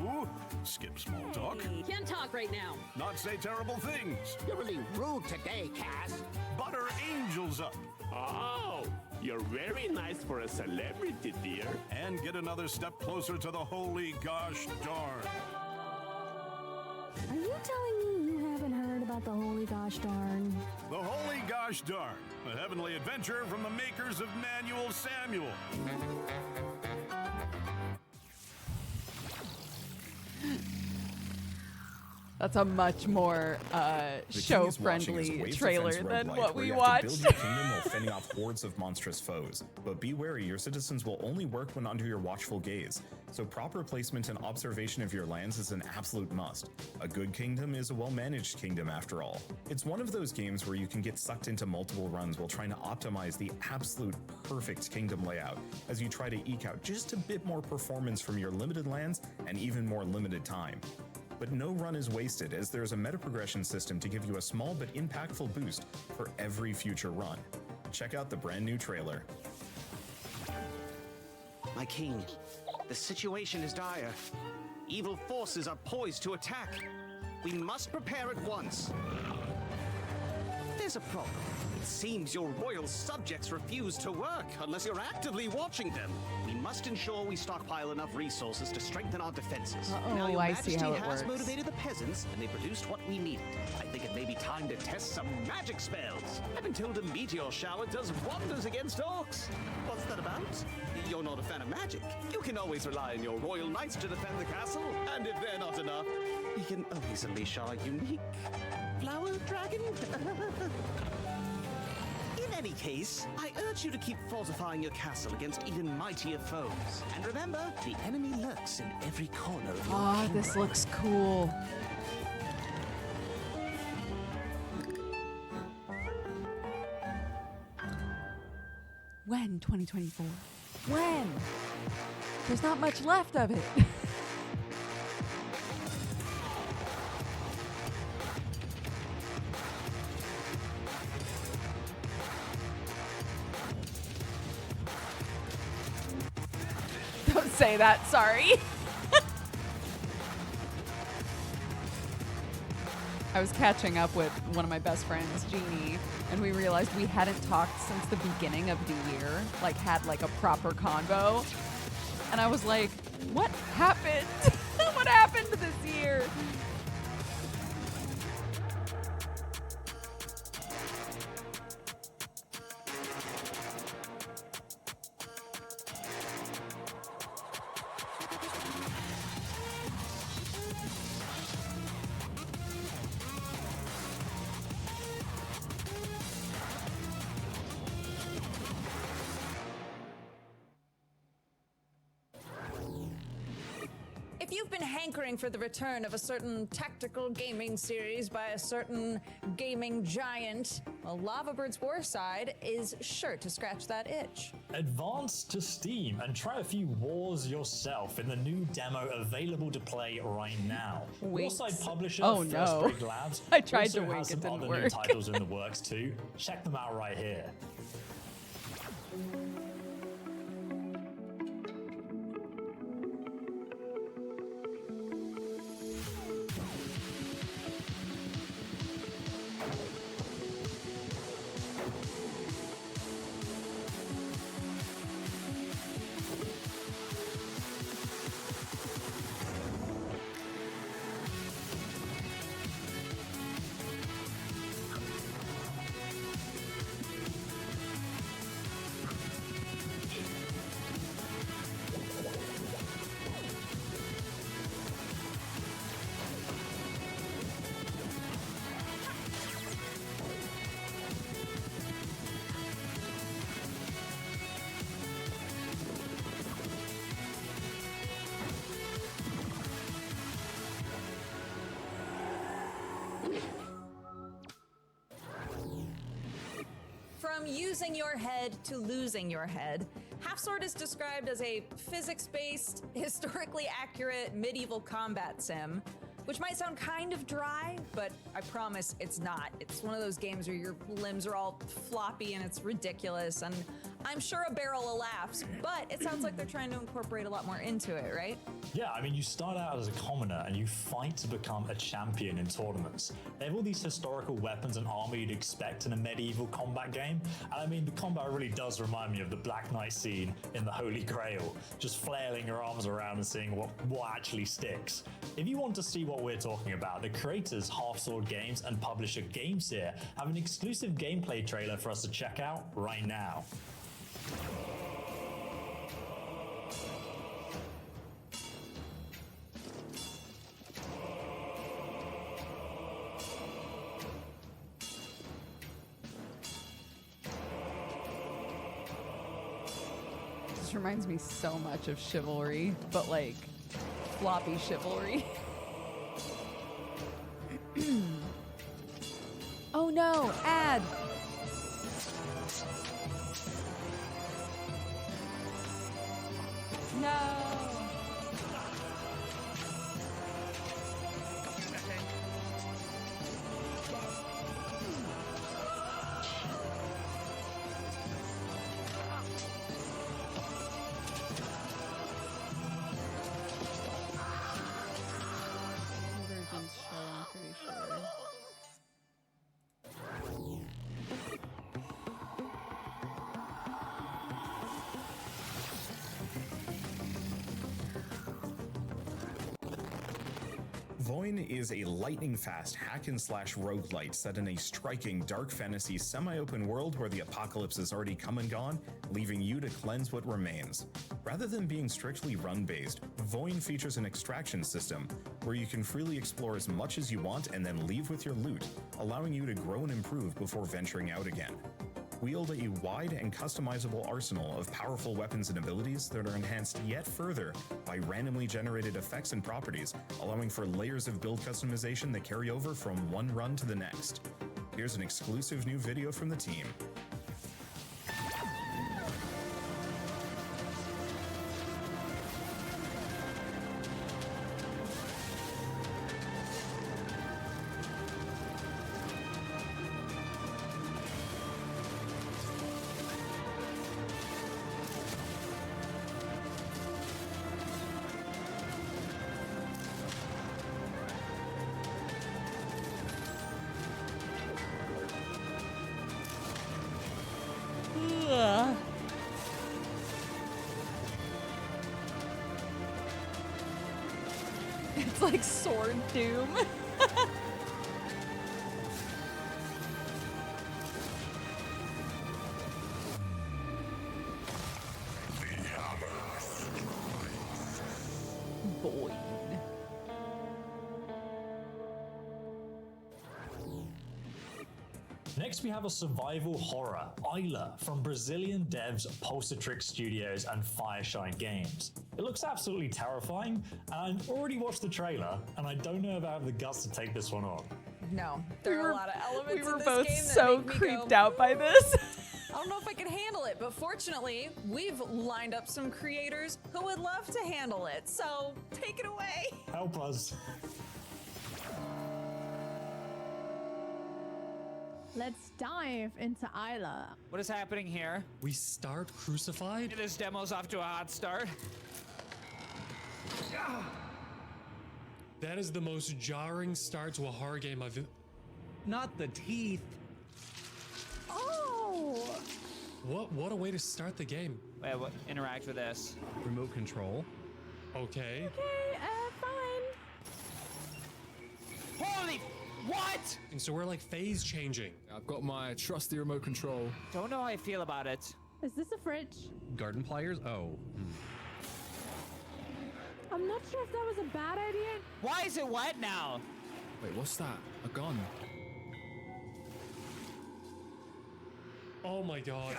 skip small talk. Can't talk right now. Not say terrible things. You're really rude today, Cass. Butter angels up. Oh, you're very nice for a celebrity, dear. And get another step closer to the holy gosh darn. Are you telling me you haven't heard about the holy gosh darn? The holy gosh darn, a heavenly adventure from the makers of Manual Samuel. That's a much more show-friendly trailer than what we watched. Build your kingdom while fending off hordes of monstrous foes. But be wary, your citizens will only work when under your watchful gaze. So proper placement and observation of your lands is an absolute must. A good kingdom is a well-managed kingdom after all. It's one of those games where you can get sucked into multiple runs while trying to optimize the absolute perfect kingdom layout as you try to eke out just a bit more performance from your limited lands and even more limited time. But no run is wasted, as there's a meta progression system to give you a small but impactful boost for every future run. Check out the brand new trailer. My king, the situation is dire. Evil forces are poised to attack. We must prepare at once. There's a problem. It seems your royal subjects refuse to work unless you're actively watching them. We must ensure we stockpile enough resources to strengthen our defenses. Now your I see Majesty how it has works. motivated the peasants, and they produced what we needed. I think it may be time to test some magic spells. I've been told a meteor shower does wonders against orcs. What's that about? You're not a fan of magic. You can always rely on your royal knights to defend the castle. And if they're not enough, you can always unleash our unique flower dragon. In any case, I urge you to keep fortifying your castle against even mightier foes. And remember, the enemy lurks in every corner of your Oh, kingdom. this looks cool. When? 2024. When? There's not much left of it. Don't say that, sorry. I was catching up with one of my best friends, Jeannie, and we realized we hadn't talked since the beginning of the year, like had like a proper convo. And I was like, what happened? What happened this year? been hankering for the return of a certain tactical gaming series by a certain gaming giant. Well, Lava Bird's Warside is sure to scratch that itch. Advance to Steam and try a few wars yourself in the new demo available to play right now. Winks. Warside publisher Oh, First no. Break Labs I tried also to wink, has it some didn't other new work. titles in the works too. Check them out right here. From using your head to losing your head, Half Sword is described as a physics-based, historically accurate medieval combat sim, which might sound kind of dry, but I promise it's not. It's one of those games where your limbs are all floppy and it's ridiculous, and I'm sure a barrel of laughs, but it sounds like they're trying to incorporate a lot more into it, right? Yeah, I mean, you start out as a commoner and you fight to become a champion in tournaments. They have all these historical weapons and armor you'd expect in a medieval combat game. And I mean, the combat really does remind me of the Black Knight scene in the Holy Grail, just flailing your arms around and seeing what actually sticks. If you want to see what we're talking about, the creators Half Sword Games and publisher GameSeer have an exclusive gameplay trailer for us to check out right now. This reminds me so much of Chivalry, but like floppy Chivalry. Oh no, ad! No! Convergence show, I'm pretty sure. Voin is a lightning-fast hack-and-slash roguelite set in a striking dark fantasy semi-open world where the apocalypse has already come and gone, leaving you to cleanse what remains. Rather than being strictly run-based, Voin features an extraction system where you can freely explore as much as you want and then leave with your loot, allowing you to grow and improve before venturing out again. Wield a wide and customizable arsenal of powerful weapons and abilities that are enhanced yet further by randomly generated effects and properties, allowing for layers of build customization that carry over from one run to the next. Here's an exclusive new video from the team. Ugh. It's like Sword Doom. Boy. Next, we have a survival horror, Isla, from Brazilian devs Pulsatrix Studios and Fireshine Games. It looks absolutely terrifying, and I've already watched the trailer, and I don't know if I have the guts to take this one on. No, there are a lot of elements We were in this both game that so make me creeped go, out by this. I don't know if I can handle it, but fortunately, we've lined up some creators who would love to handle it. So take it away. Help us. Let's dive into Isla. What is happening here? We start crucified? This demo's off to a hot start. That is the most jarring start to a horror game I've... Not the teeth. Oh! What a way to start the game. Wait, what? Interact with this. Remote control. Okay. Okay, fine. Holy... What? And so we're like phase changing. I've got my trusty remote control. Don't know how I feel about it. Is this a fridge? Garden pliers? Oh. I'm not sure if that was a bad idea. Why is it wet now? Wait, what's that? A gun. Oh my god.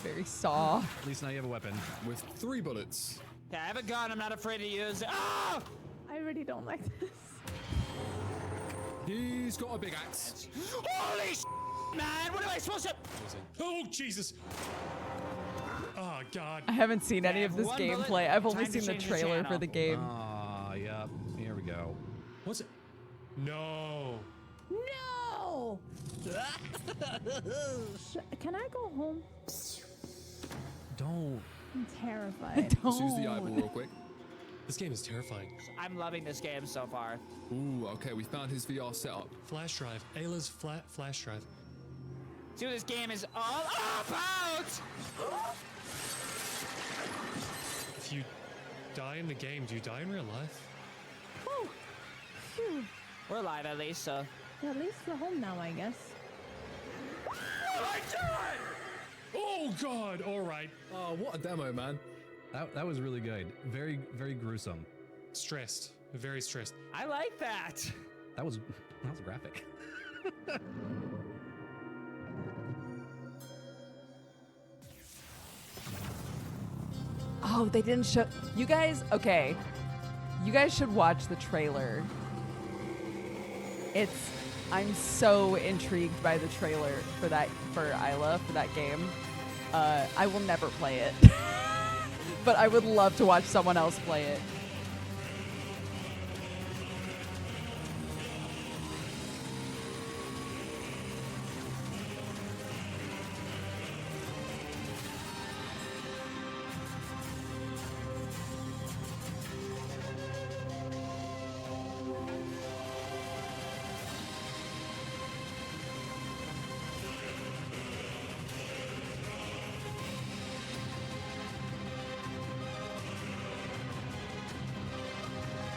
Very Saw. At least now you have a weapon. With 3 bullets. Yeah, I have a gun. I'm not afraid to use it. Ah! I really don't like this. He's got a big axe. Holy man! What am I supposed to... Oh, Jesus! Oh, God. I haven't seen any of this one gameplay. bullet, I've only time to seen the change the trailer for channel. the game. Ah, yep. Here we go. What's it? No. No! Can I go home? Don't. I'm terrified. Let's use the eyeball real quick. This game is terrifying. I'm loving this game so far. Ooh, okay, we found his VR setup. Flash drive. Ayla's flash drive. See what this game is all about! If you die in the game, do you die in real life? Oh, phew. We're alive at least, so... Yeah, at least we're home now, I guess. Oh, God! All right. Oh, what a demo, man. That was really good. Very, very gruesome. Stressed. Very stressed. I like that. That was graphic. Oh, they didn't show you guys. Okay, you guys should watch the trailer. I'm so intrigued by the trailer for Isla, for that game. I will never play it, but I would love to watch someone else play it.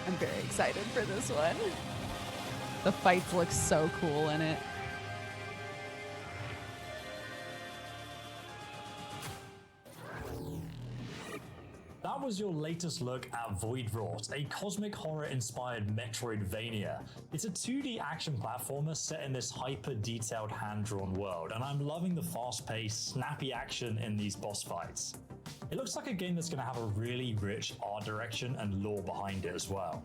I'm very excited for this one. The fights look so cool in it. That was your latest look at Voidwrought, a cosmic horror-inspired Metroidvania. It's a 2D action platformer set in this hyper-detailed hand-drawn world, and I'm loving the fast-paced, snappy action in these boss fights. It looks like a game that's going to have a really rich art direction and lore behind it as well.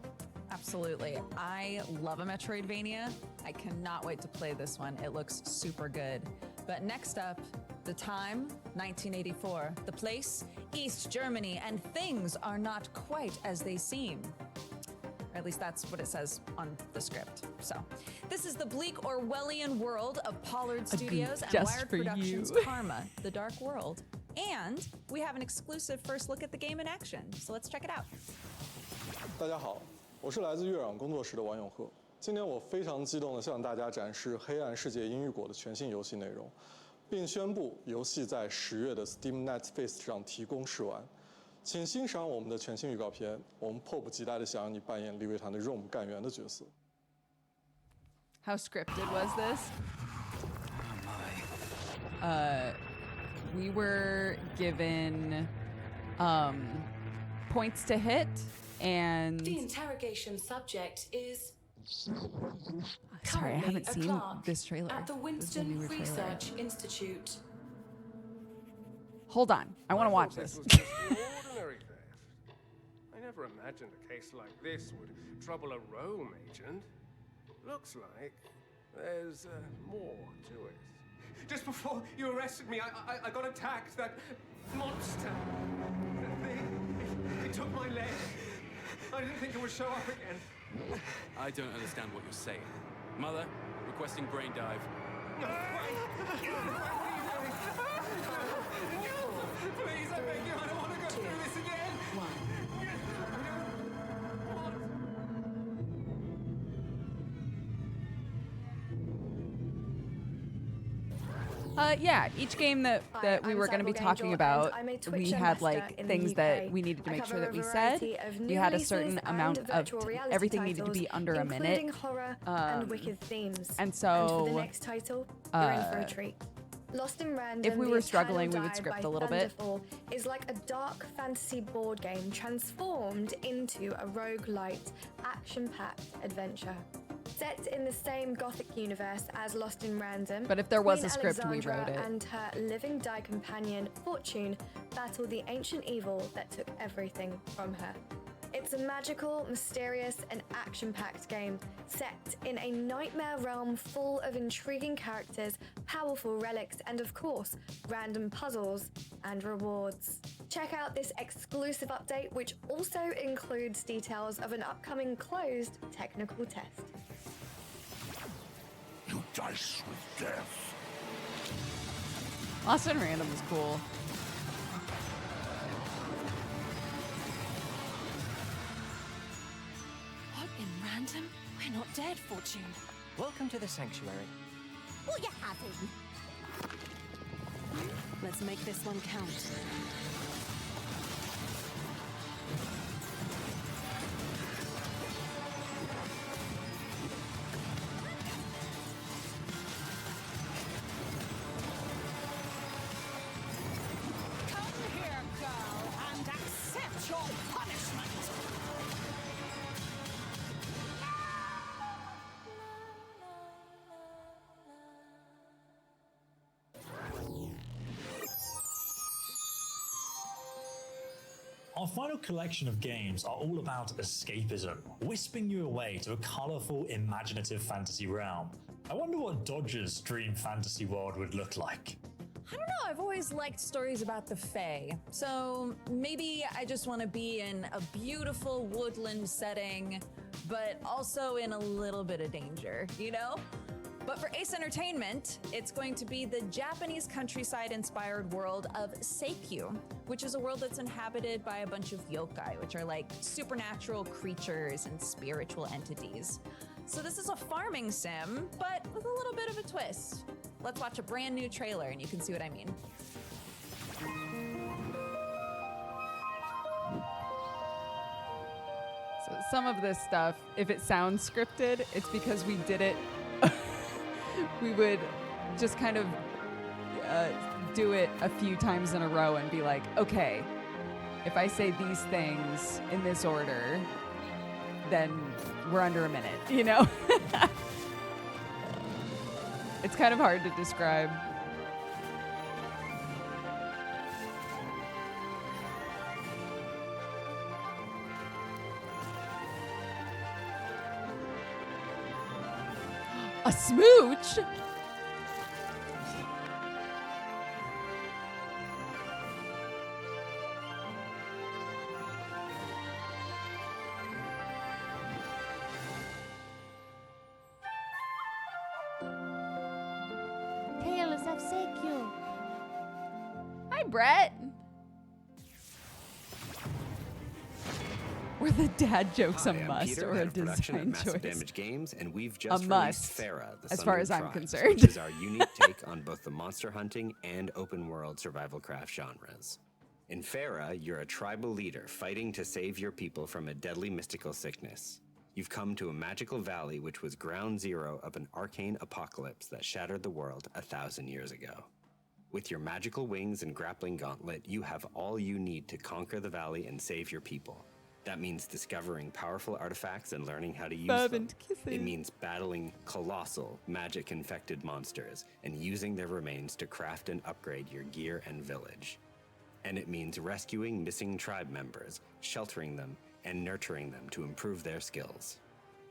Absolutely. I love a Metroidvania. I cannot wait to play this one. It looks super good. But next up, the time, 1984. The place, East Germany, and things are not quite as they seem. Or at least that's what it says on the script. So, this is the bleak Orwellian world of Pollard Studios and just Wired for Productions' you. Karma, The Dark World. And we have an exclusive first look at the game in action. So let's check it out. 大家好，我是来自月壤工作室的王永鹤。今天我非常激动地向大家展示《黑暗世界阴郁果》的全新游戏内容，并宣布游戏在10月的 Steam Next Fest 上提供试玩。请欣赏我们的全新预告片，我们迫不及待地想让你扮演利维坦的 Rome 干员的角色。 How scripted was this? We were given points to hit, and The interrogation subject is Sorry, I Currently haven't a seen clerk this trailer. at the This is a Winston newer trailer. Research Institute. Hold on, I want to watch this. was just an ordinary theft. I never imagined a case like this would trouble a Rome agent. Looks like there's more to it. Just before you arrested me, I got attacked. That monster. It took my leg. I didn't think it would show up again. I don't understand what you're saying. Mother, requesting brain dive. Please, I beg you, I don't want to go through this again. Yeah, each game that we were going to be talking about, we had like things that we needed to make sure that we said. We had a certain amount of everything needed to be under a minute. Horror and wicked themes. And And for so the next title, you're in for a treat. Lost in Random, if we The were Eternal struggling, we would Dive script by a little bit. Thunderfall is like a dark fantasy board game transformed into a roguelite, action-packed adventure. Set in the same gothic universe as Lost in Random, But if there was Queen a script, we Alexandra wrote it. and her living die companion, Fortune, battle the ancient evil that took everything from her. It's a magical, mysterious, and action-packed game set in a nightmare realm full of intriguing characters, powerful relics, and of course, random puzzles and rewards. Check out this exclusive update, which also includes details of an upcoming closed technical test. You dice with death. Lost in Random was cool. What in Random? We're not dead, Fortune. Welcome to the sanctuary. What you having? Let's make this one count. Come here, girl, and accept your punishment. Our final collection of games are all about escapism, whisping you away to a colourful, imaginative fantasy realm. I wonder what Dodger's dream fantasy world would look like. I don't know, I've always liked stories about the Fae. So maybe I just want to be in a beautiful woodland setting, but also in a little bit of danger, you know? But for Ace Entertainment, it's going to be the Japanese countryside-inspired world of Seikyu, which is a world that's inhabited by a bunch of yokai, which are like supernatural creatures and spiritual entities. So this is a farming sim, but with a little bit of a twist. Let's watch a brand new trailer and you can see what I mean. So some of this stuff, if it sounds scripted, it's because we did it. We would just kind of do it a few times in a row and be like, okay, if I say these things in this order, then we're under a minute, you know? It's kind of hard to describe. A smooch? Tales of Seikyu. Hi, Brett. Were the dad jokes a Hi, I'm must Peter, or head a of production at design Massive choice? Damage Games, and we've A just must, released Farah, the as far Sundered as I'm Tribes, concerned. which is our unique take on both the monster hunting and open world survival craft genres. In Farah, you're a tribal leader fighting to save your people from a deadly mystical sickness. You've come to a magical valley which was ground zero of an arcane apocalypse that shattered the world 1,000 years ago. With your magical wings and grappling gauntlet, you have all you need to conquer the valley and save your people. That means discovering powerful artifacts and learning how to use Fervent them. kissing. It means battling colossal, magic-infected monsters and using their remains to craft and upgrade your gear and village. And it means rescuing missing tribe members, sheltering them, and nurturing them to improve their skills.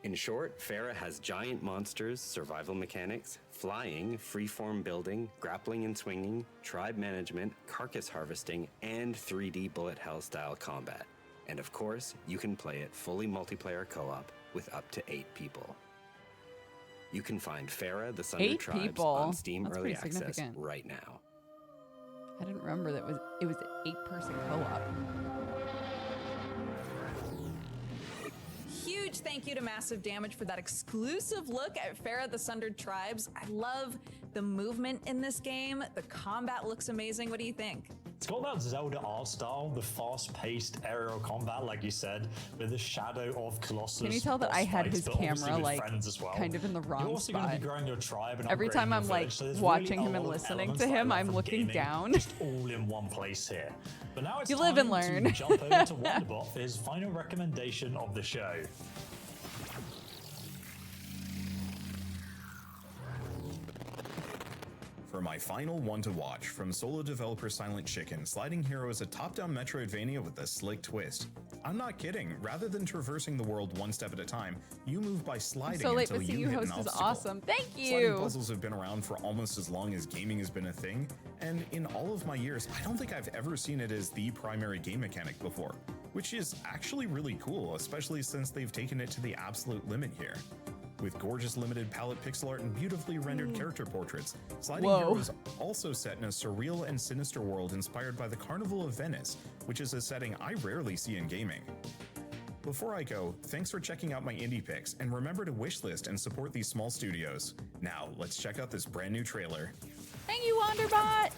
In short, Farah has giant monsters, survival mechanics, flying, freeform building, grappling and swinging, tribe management, carcass harvesting, and 3D bullet hell style combat. And of course, you can play it fully multiplayer co-op with up to 8 people. You can find Farah the Sundered 8 Tribes people? on Steam That's Early pretty Access significant. right now. I didn't remember that it was 8-person co-op. Huge thank you to Massive Damage for that exclusive look at Farah the Sundered Tribes. I love the movement in this game. The combat looks amazing. What do you think? It's got that Zelda art style, the fast-paced aerial combat, like you said, with the shadow of Colossus. Can you tell that boss I had fights, his but obviously camera with like friends as well. kind of in the wrong You're also going to spot? be growing your tribe and Every upgrading time your I'm like village, so there's watching really him a and lot of listening elements to that I him, love I'm from looking gaming, down. just all in one place here. But now it's You time live and learn. to jump over to Wonderbot for his final recommendation of the show. For my final one to watch, from solo developer Silent Chicken, Sliding Hero is a top-down Metroidvania with a slick twist. I'm not kidding. Rather than traversing the world one step at a time, you move by sliding So late, until but seeing you you hit an host is obstacle. awesome. Thank Sliding you. puzzles have been around for almost as long as gaming has been a thing, and in all of my years, I don't think I've ever seen it as the primary game mechanic before, which is actually really cool, especially since they've taken it to the absolute limit here. With gorgeous limited palette pixel art and beautifully rendered character portraits, Sliding Whoa. Hero is also set in a surreal and sinister world inspired by the Carnival of Venice, which is a setting I rarely see in gaming. Before I go, thanks for checking out my indie picks, and remember to wishlist and support these small studios. Now, let's check out this brand new trailer. Thank you, Wonderbot.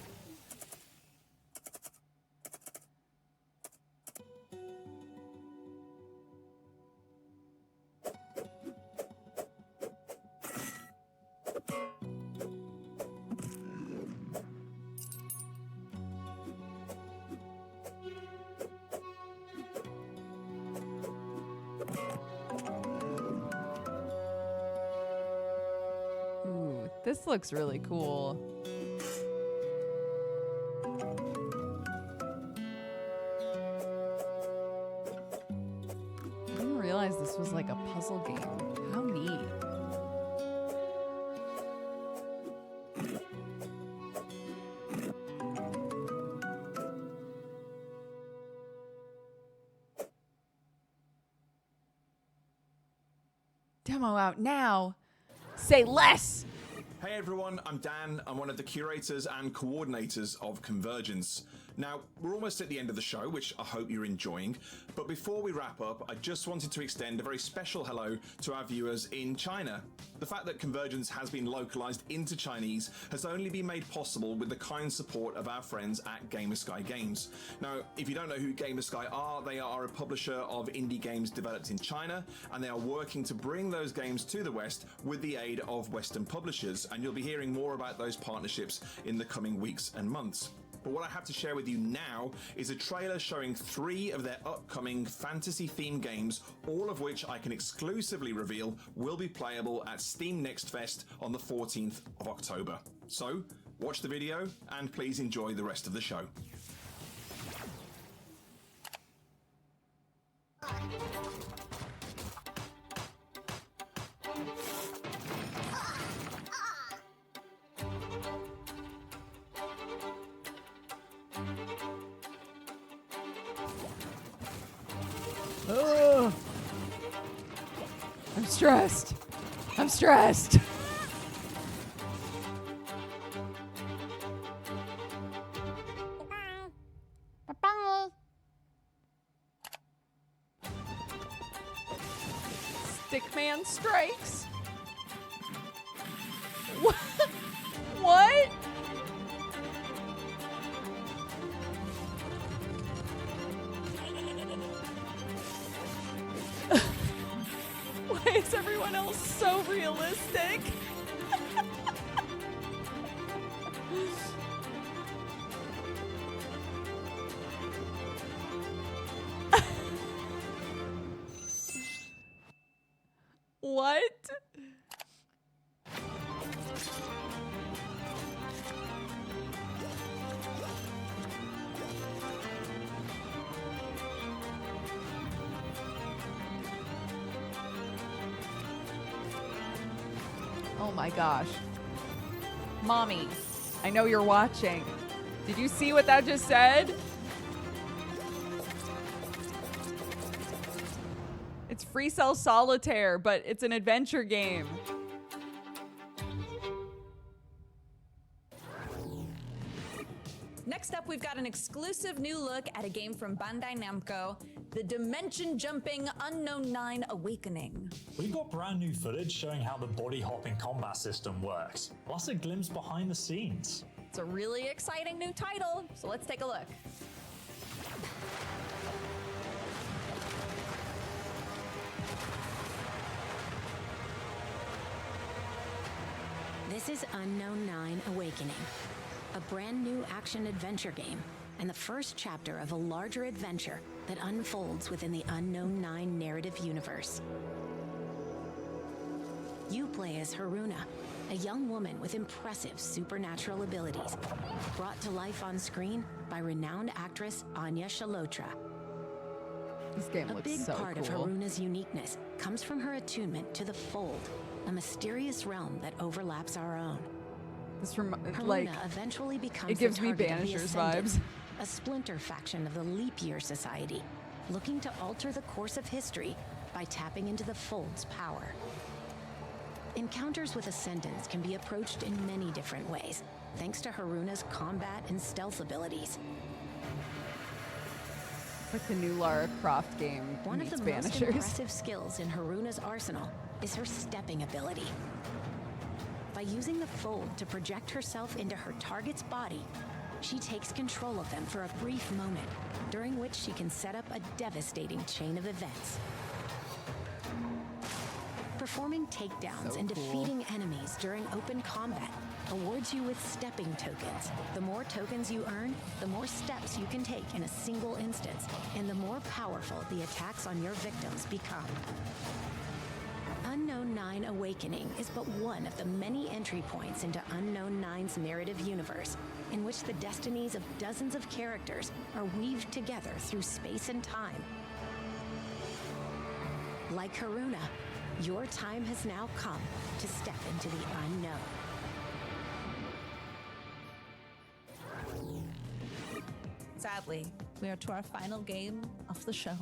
Ooh, this looks really cool. I didn't realize this was like a puzzle game. How neat. Demo out now. Say less. Hey everyone, I'm Dan. I'm one of the curators and coordinators of Convergence. Now, we're almost at the end of the show, which I hope you're enjoying. But before we wrap up, I just wanted to extend a very special hello to our viewers in China. The fact that Convergence has been localized into Chinese has only been made possible with the kind support of our friends at Gamersky Games. Now, if you don't know who Gamersky are, they are a publisher of indie games developed in China, and they are working to bring those games to the West with the aid of Western publishers. And you'll be hearing more about those partnerships in the coming weeks and months. But what I have to share with you now is a trailer showing 3 of their upcoming fantasy-themed games, all of which I can exclusively reveal will be playable at Steam Next Fest on the 14th of October. So, watch the video and please enjoy the rest of the show. Ugh. I'm stressed. I'm stressed. Stickman strikes. What? What? Why is everyone else so realistic? What? Oh my gosh. Mommy, I know you're watching. Did you see what that just said? It's Free Cell Solitaire, but it's an adventure game. Next up, we've got an exclusive new look at a game from Bandai Namco, the dimension-jumping Unknown 9 Awakening. We've got brand new footage showing how the body hopping combat system works, plus a glimpse behind the scenes. It's a really exciting new title, so let's take a look. This is Unknown 9 Awakening, a brand new action-adventure game, and the first chapter of a larger adventure that unfolds within the Unknown 9 narrative universe. You play as Haruna, a young woman with impressive supernatural abilities, brought to life on screen by renowned actress Anya Chalotra. This game a looks big so part cool. of Haruna's uniqueness comes from her attunement to the Fold, a mysterious realm that overlaps our own. This from Haruna like eventually becomes it gives the me target of the Banishers Ascendant, vibes. a splinter faction of the Leap Year Society, looking to alter the course of history by tapping into the Fold's power. Encounters with Ascendants can be approached in many different ways, thanks to Haruna's combat and stealth abilities. It's like the new Lara Croft game. One of meets the most Banishers. impressive skills in Haruna's arsenal is her stepping ability. By using the Fold to project herself into her target's body, she takes control of them for a brief moment, during which she can set up a devastating chain of events. Performing takedowns So and cool. defeating enemies during open combat awards you with stepping tokens. The more tokens you earn, the more steps you can take in a single instance, and the more powerful the attacks on your victims become. Unknown 9 Awakening is but one of the many entry points into Unknown 9's narrative universe, in which the destinies of dozens of characters are weaved together through space and time. Like Haruna, your time has now come to step into the unknown. Sadly, we are to our final game of the show.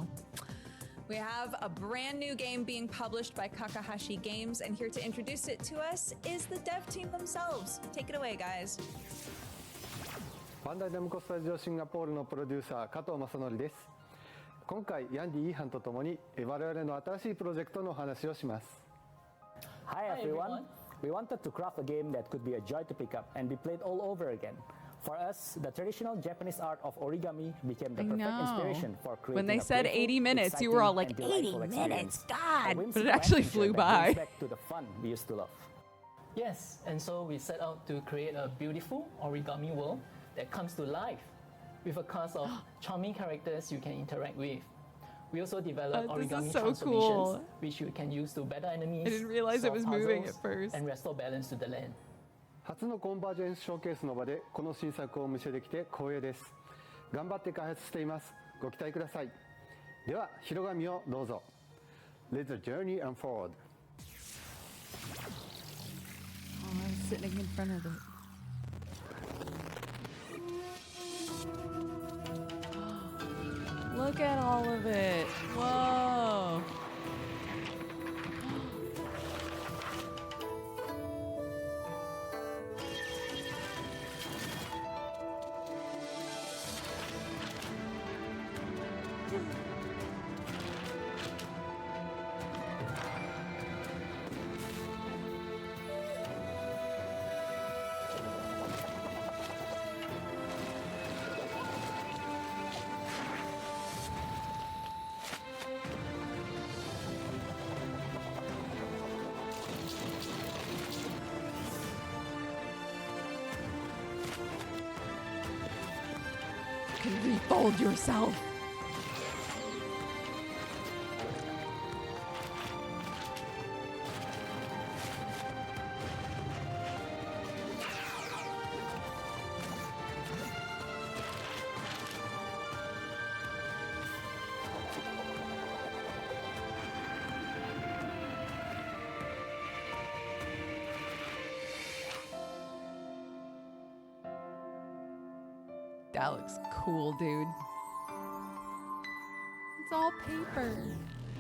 We have a brand new game being published by Kakahashi Games, and here to introduce it to us is the dev team themselves. Take it away, guys. バンダイナムコスタジオシンガポールのプロデューサー加藤正則です。今回ヤンディ・イーハンとともに我々の新しいプロジェクトのお話をします。 Hi everyone. We wanted to craft a game that could be a joy to pick up and be played all over again. For us, the traditional Japanese art of origami became the perfect inspiration for creating When they a said playful, 80 minutes, you were all like, exciting, and 80 delightful minutes, experience. God! A But it whimsical actually adventure flew that by. brings back to the fun we used to love. Yes, and so we set out to create a beautiful origami world that comes to life with a cast of charming characters you can interact with. We also developed This is origami so transformations, cool. which you can use to battle enemies, I didn't realize it solve was moving puzzles, at first. and restore balance to the land. 初のコンバージェンスショーケースの場でこの新作をお見せできて光栄です。頑張って開発しています。ご期待ください。では、広紙をどうぞ。Let the journey unfold. Oh, I was sitting in front of it. Look at all of it. Whoa. You can refold yourself. That looks cool, dude. It's all paper.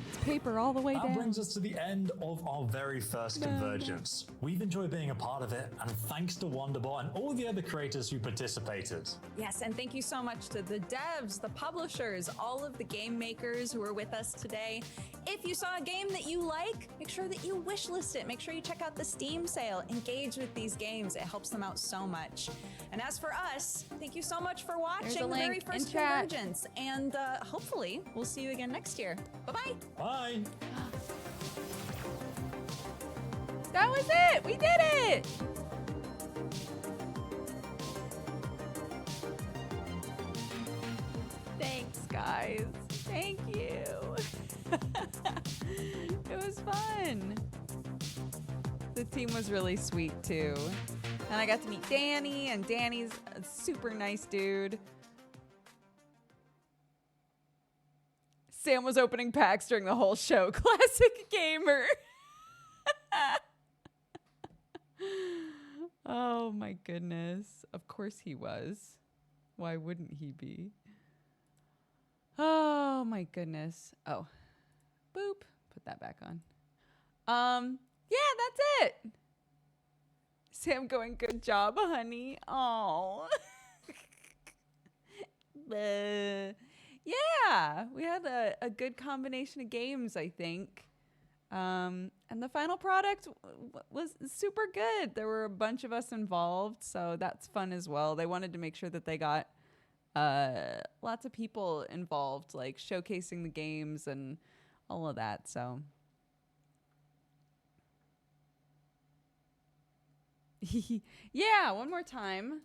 It's paper all the way down. That brings us to the end of our very first Convergence. We've enjoyed being a part of it, and thanks to Wonderbot and all the other creators who participated. Yes, and thank you so much to the devs, the publishers, all of the game makers who are with us today. If you saw a game that you like, make sure that you wishlist it. Make sure you check out the Steam sale. Engage with these games. It helps them out so much. And as for us, thank you so much for watching the very first Convergence. And hopefully, we'll see you again next year. Bye-bye. Bye. That was it. We did it. Thanks, guys. Thank you. It was fun. The team was really sweet too. And I got to meet Danny, and Danny's a super nice dude. Sam was opening packs during the whole show. Classic gamer. Oh my goodness. Of course he was. Why wouldn't he be? Oh my goodness. Oh. Boop. Put that back on. Yeah, that's it. Sam going, good job, honey. Oh. Yeah, we had a good combination of games, I think. And the final product was super good. There were a bunch of us involved, so that's fun as well. They wanted to make sure that they got lots of people involved, like showcasing the games and all of that, so. Yeah, one more time.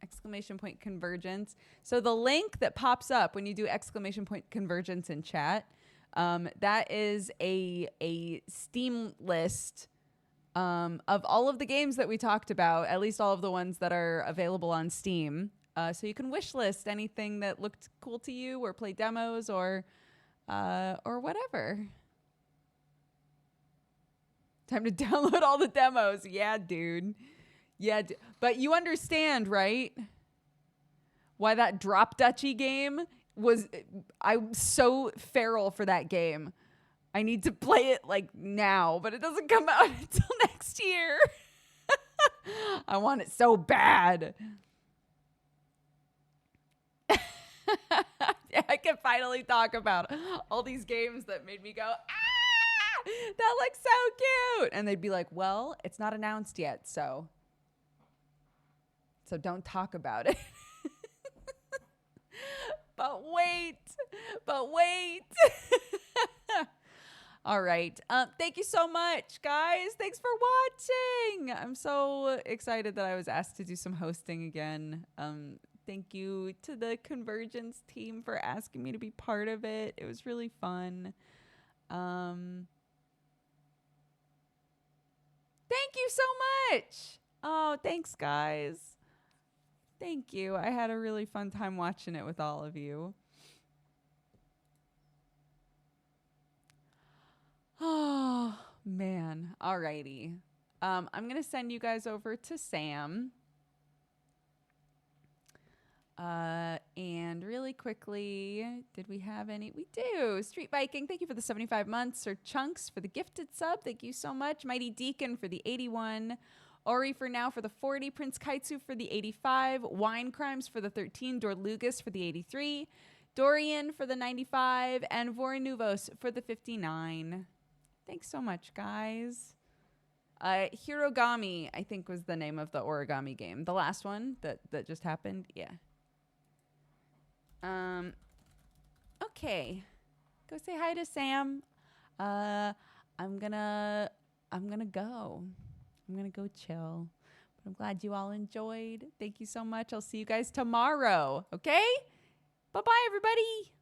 Exclamation point Convergence. So the link that pops up when you do exclamation point Convergence in chat, that is a Steam list of all of the games that we talked about, at least all of the ones that are available on Steam. So you can wish list anything that looked cool to you, or play demos, or whatever. Time to download all the demos. Yeah, dude. Yeah, but you understand, right? Why that Drop Duchy game was... I'm so feral for that game. I need to play it, like, now, but it doesn't come out until next year. I want it so bad. Yeah, I can finally talk about all these games that made me go, ah, that looks so cute. And they'd be like, well, it's not announced yet, so don't talk about it. But wait. All right. Thank you so much, guys. Thanks for watching. I'm so excited that I was asked to do some hosting again. Thank you to the Convergence team for asking me to be part of it. It was really fun. Thank you so much. Oh, thanks, guys. Thank you. I had a really fun time watching it with all of you. Oh, man. Alrighty. I'm going to send you guys over to Sam. And really quickly, did we have any? We do. Street Viking, thank you for the 75 months. Sir Chunks for the gifted sub. Thank you so much. Mighty Deacon for the 81. Ori for now for the 40. Prince Kaitsu for the 85. Wine Crimes for the 13. Dorlugas for the 83. Dorian for the 95. And Vorinuvos for the 59. Thanks so much, guys. Hirogami, I think, was the name of the origami game. The last one that just happened. Yeah. Okay. Go say hi to Sam. I'm gonna go. I'm gonna go chill. But I'm glad you all enjoyed. Thank you so much. I'll see you guys tomorrow. Okay? Bye-bye, everybody.